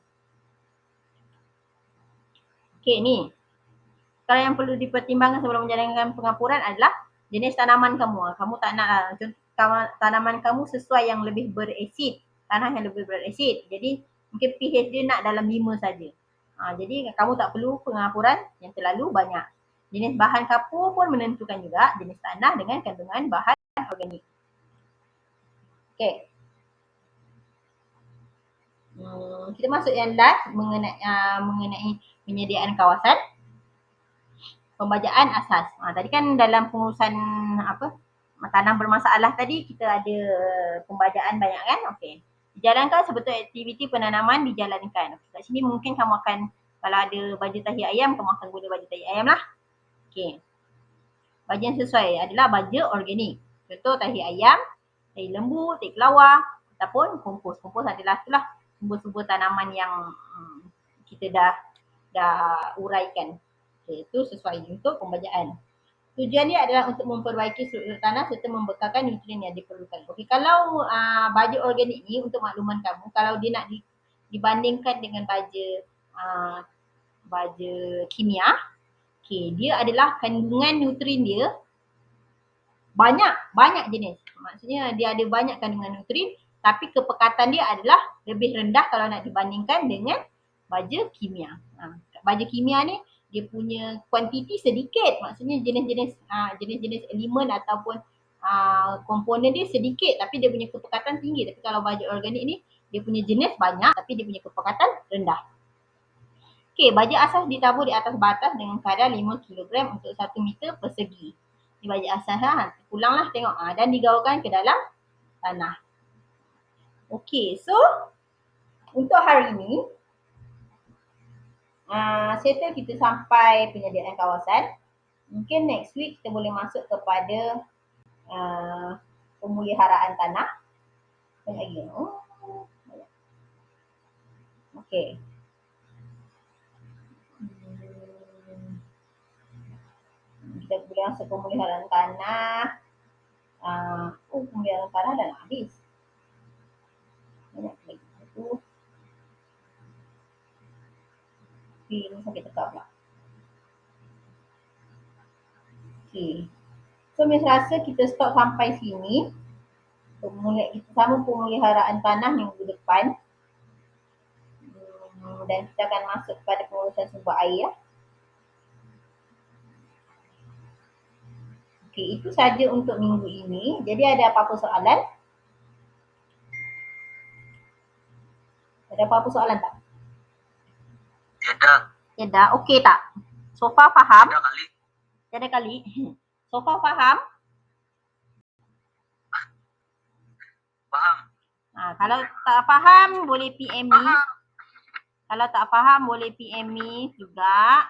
Okey, ni. Kalau yang perlu dipertimbangkan sebelum menjalankan pengapuran adalah jenis tanaman kamu. Kamu tak nak tanaman kamu sesuai yang lebih berasid, tanah yang lebih berasid. Jadi mungkin pH dia nak dalam 5 saja. Jadi kamu tak perlu pengapuran yang terlalu banyak. Jenis bahan kapur pun menentukan juga jenis tanah dengan kandungan bahan organik. Okey. Kita masuk yang last mengenai penyediaan kawasan. Pembajaan asas. Tadi kan dalam pengurusan tanah bermasalah tadi kita ada pembajaan banyak kan? Okey. Dijalankan sebetul aktiviti penanaman dijalankan. Kat sini mungkin kamu akan, kalau ada baju tahi ayam, kamu akan guna baju tahi ayam lah. Okey. Baju yang sesuai adalah baju organik. Contoh tahi ayam, tahi lembu, tahi kelawar ataupun kompos. Kompos adalah itulah sumber-sumber tanaman yang kita dah uraikan. Okay, itu sesuai untuk pembajaan. Tujuan dia adalah untuk memperbaiki struktur tanah serta membekalkan nutrien yang diperlukan. Okey, kalau baja organik ni untuk makluman kamu, kalau dia nak dibandingkan dengan baja kimia, dia adalah kandungan nutrien dia banyak jenis. Maksudnya dia ada banyak kandungan nutrien, tapi kepekatan dia adalah lebih rendah kalau nak dibandingkan dengan baja kimia. Baja kimia ni dia punya kuantiti sedikit, maksudnya jenis-jenis elemen ataupun komponen dia sedikit tapi dia punya kepekatan tinggi. Tapi kalau baja organik ni dia punya jenis banyak tapi dia punya kepekatan rendah. Okey, baja asas ditabur di atas batas dengan kadar 5 kg untuk 1 meter persegi. Ni baja asas ulanglah tengok dan digaulkan ke dalam tanah. Okay, so untuk hari ini settle kita sampai penyediaan kawasan. Mungkin next week kita boleh masuk kepada pemuliharaan tanah. Banyak lagi. Okay. Kita boleh masuk pemuliharaan tanah. Pemuliharaan tanah dah nak habis. Banyak lagi. Itu. Ini sampai tekap pula. Okay. So, Miss rasa kita stop sampai sini. Kita sama pemuliharaan tanah minggu depan. Dan kita akan masuk pada pengurusan sumber air. Okay, itu saja untuk minggu ini. Jadi ada apa-apa soalan? Ada apa-apa soalan tak? Tidak. Okey tak? So far faham? Tiada kali. So far faham? Faham. Kalau tak faham boleh PM me. Kalau tak faham boleh PM me juga.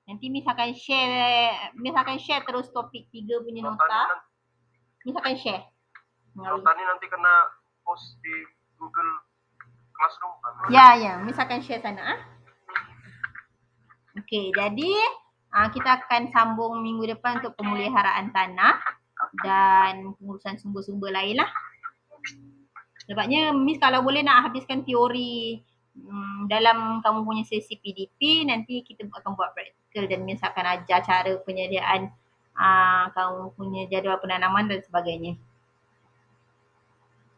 Nanti Miss akan share terus topik 3 punya nota. Miss akan share. Nota ni nanti kena post di Google Classroom kan? Ya. Miss akan share sana. Okey, jadi kita akan sambung minggu depan untuk pemuliharaan tanah dan pengurusan sumber-sumber lain lah. Sebabnya Miss kalau boleh nak habiskan teori dalam kamu punya sesi PDP, nanti kita akan buat praktikal dan Miss akan ajar cara penyediaan kamu punya jadual penanaman dan sebagainya.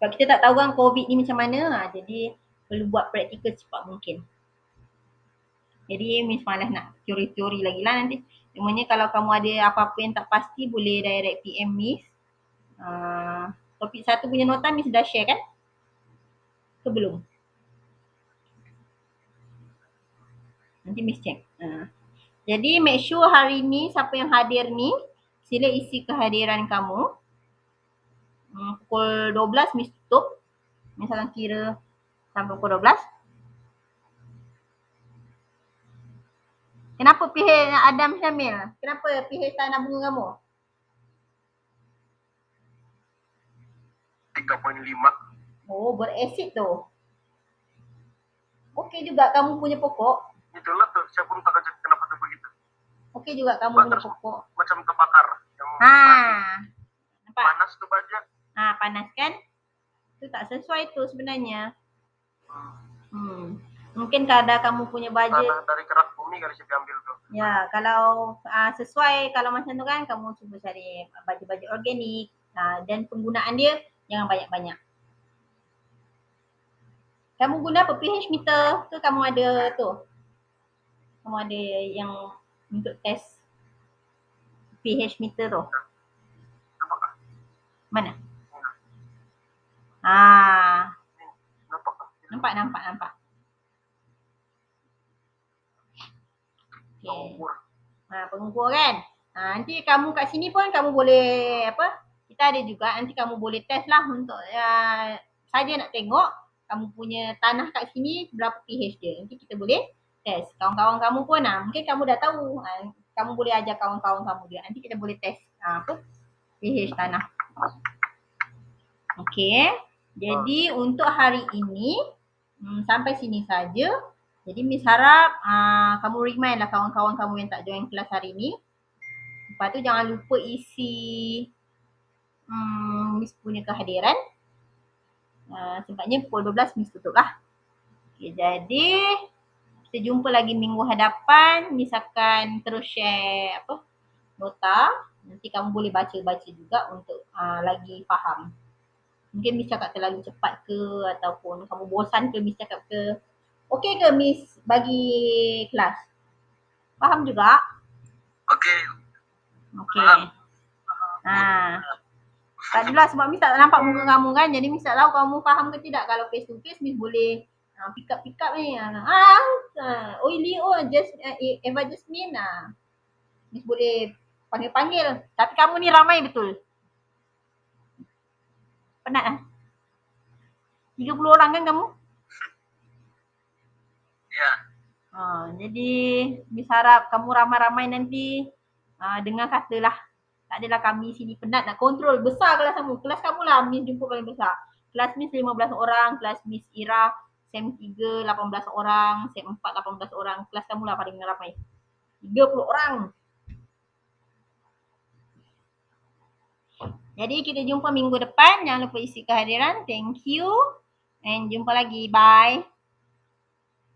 Sebab kita tak tahu kan COVID ni macam mana, jadi perlu buat praktikal secepat mungkin. Jadi Miss malas nak teori-teori lagi lah nanti. Cumanya kalau kamu ada apa-apa yang tak pasti boleh direct PM Miss. Topik 1 punya nota Miss dah share kan? Ke belum? Nanti Miss check. Jadi make sure hari ni siapa yang hadir ni sila isi kehadiran kamu. Pukul 12 Miss tutup. Miss akan kira sampai pukul 12. Kenapa PH Adam Syamil? Kenapa PH tak nak bunga kamu? 3.5. Oh, berasid tu. Okey juga kamu punya pokok. Itulah tuh, saya pun tak kejut kenapa tuh begitu. Okey juga kamu punya pokok. Macam terbakar. Nampak? Panas tuh baja. Panas kan? Itu tak sesuai tu sebenarnya. Mungkin kadang kamu punya budget. Tanah dari kerak bumi kali saya ambil tuh. Ya, kalau sesuai, kalau macam tu kan kamu cuba cari baju-baju organik dan penggunaan dia jangan banyak-banyak. Kamu guna apa? pH meter ke kamu ada tu? Kamu ada yang untuk test pH meter tu? Mana? Nampak. Okay. Pengukur kan? Nanti kamu kat sini pun kamu boleh kita ada juga, nanti kamu boleh test lah untuk saja nak tengok kamu punya tanah kat sini berapa pH dia. Nanti kita boleh test. Kawan-kawan kamu pun mungkin kamu dah tahu. Kamu boleh ajar kawan-kawan kamu dia. Nanti kita boleh test pH tanah. Okey. Jadi untuk hari ini sampai sini saja. Jadi Miss harap kamu remind lah kawan-kawan kamu yang tak join kelas hari ni. Lepas tu jangan lupa isi Miss punya kehadiran. Sebabnya pukul 12 Miss tutup lah. Okay, jadi kita jumpa lagi minggu hadapan. Miss akan terus share nota. Nanti kamu boleh baca-baca juga untuk lagi faham. Mungkin Miss cakap terlalu cepat ke ataupun kamu bosan ke Miss cakap ke. Okey ke Miss bagi kelas? Faham juga? Okey. Tak adalah sebab Miss tak nampak muka kamu kan. Jadi Miss tak tahu kamu faham ke tidak. Kalau face to face Miss boleh pick up ni. Oi Leo, Eva Jasmine. Miss boleh panggil-panggil. Tapi kamu ni ramai betul. Penat 30 orang kan kamu? Ya. Jadi Miss harap kamu ramai-ramai nanti dengar katalah. Tak adalah kami sini penat nak kontrol. Besar kelas kamu. Kelas kamu lah Miss jumpa paling besar. Kelas Miss 15 orang, kelas Miss Ira SEM 3 18 orang, SEM 4 18 orang. Kelas kamu lah paling ramai. 30 orang. Jadi kita jumpa minggu depan. Jangan lupa isi kehadiran. Thank you. And jumpa lagi. Bye.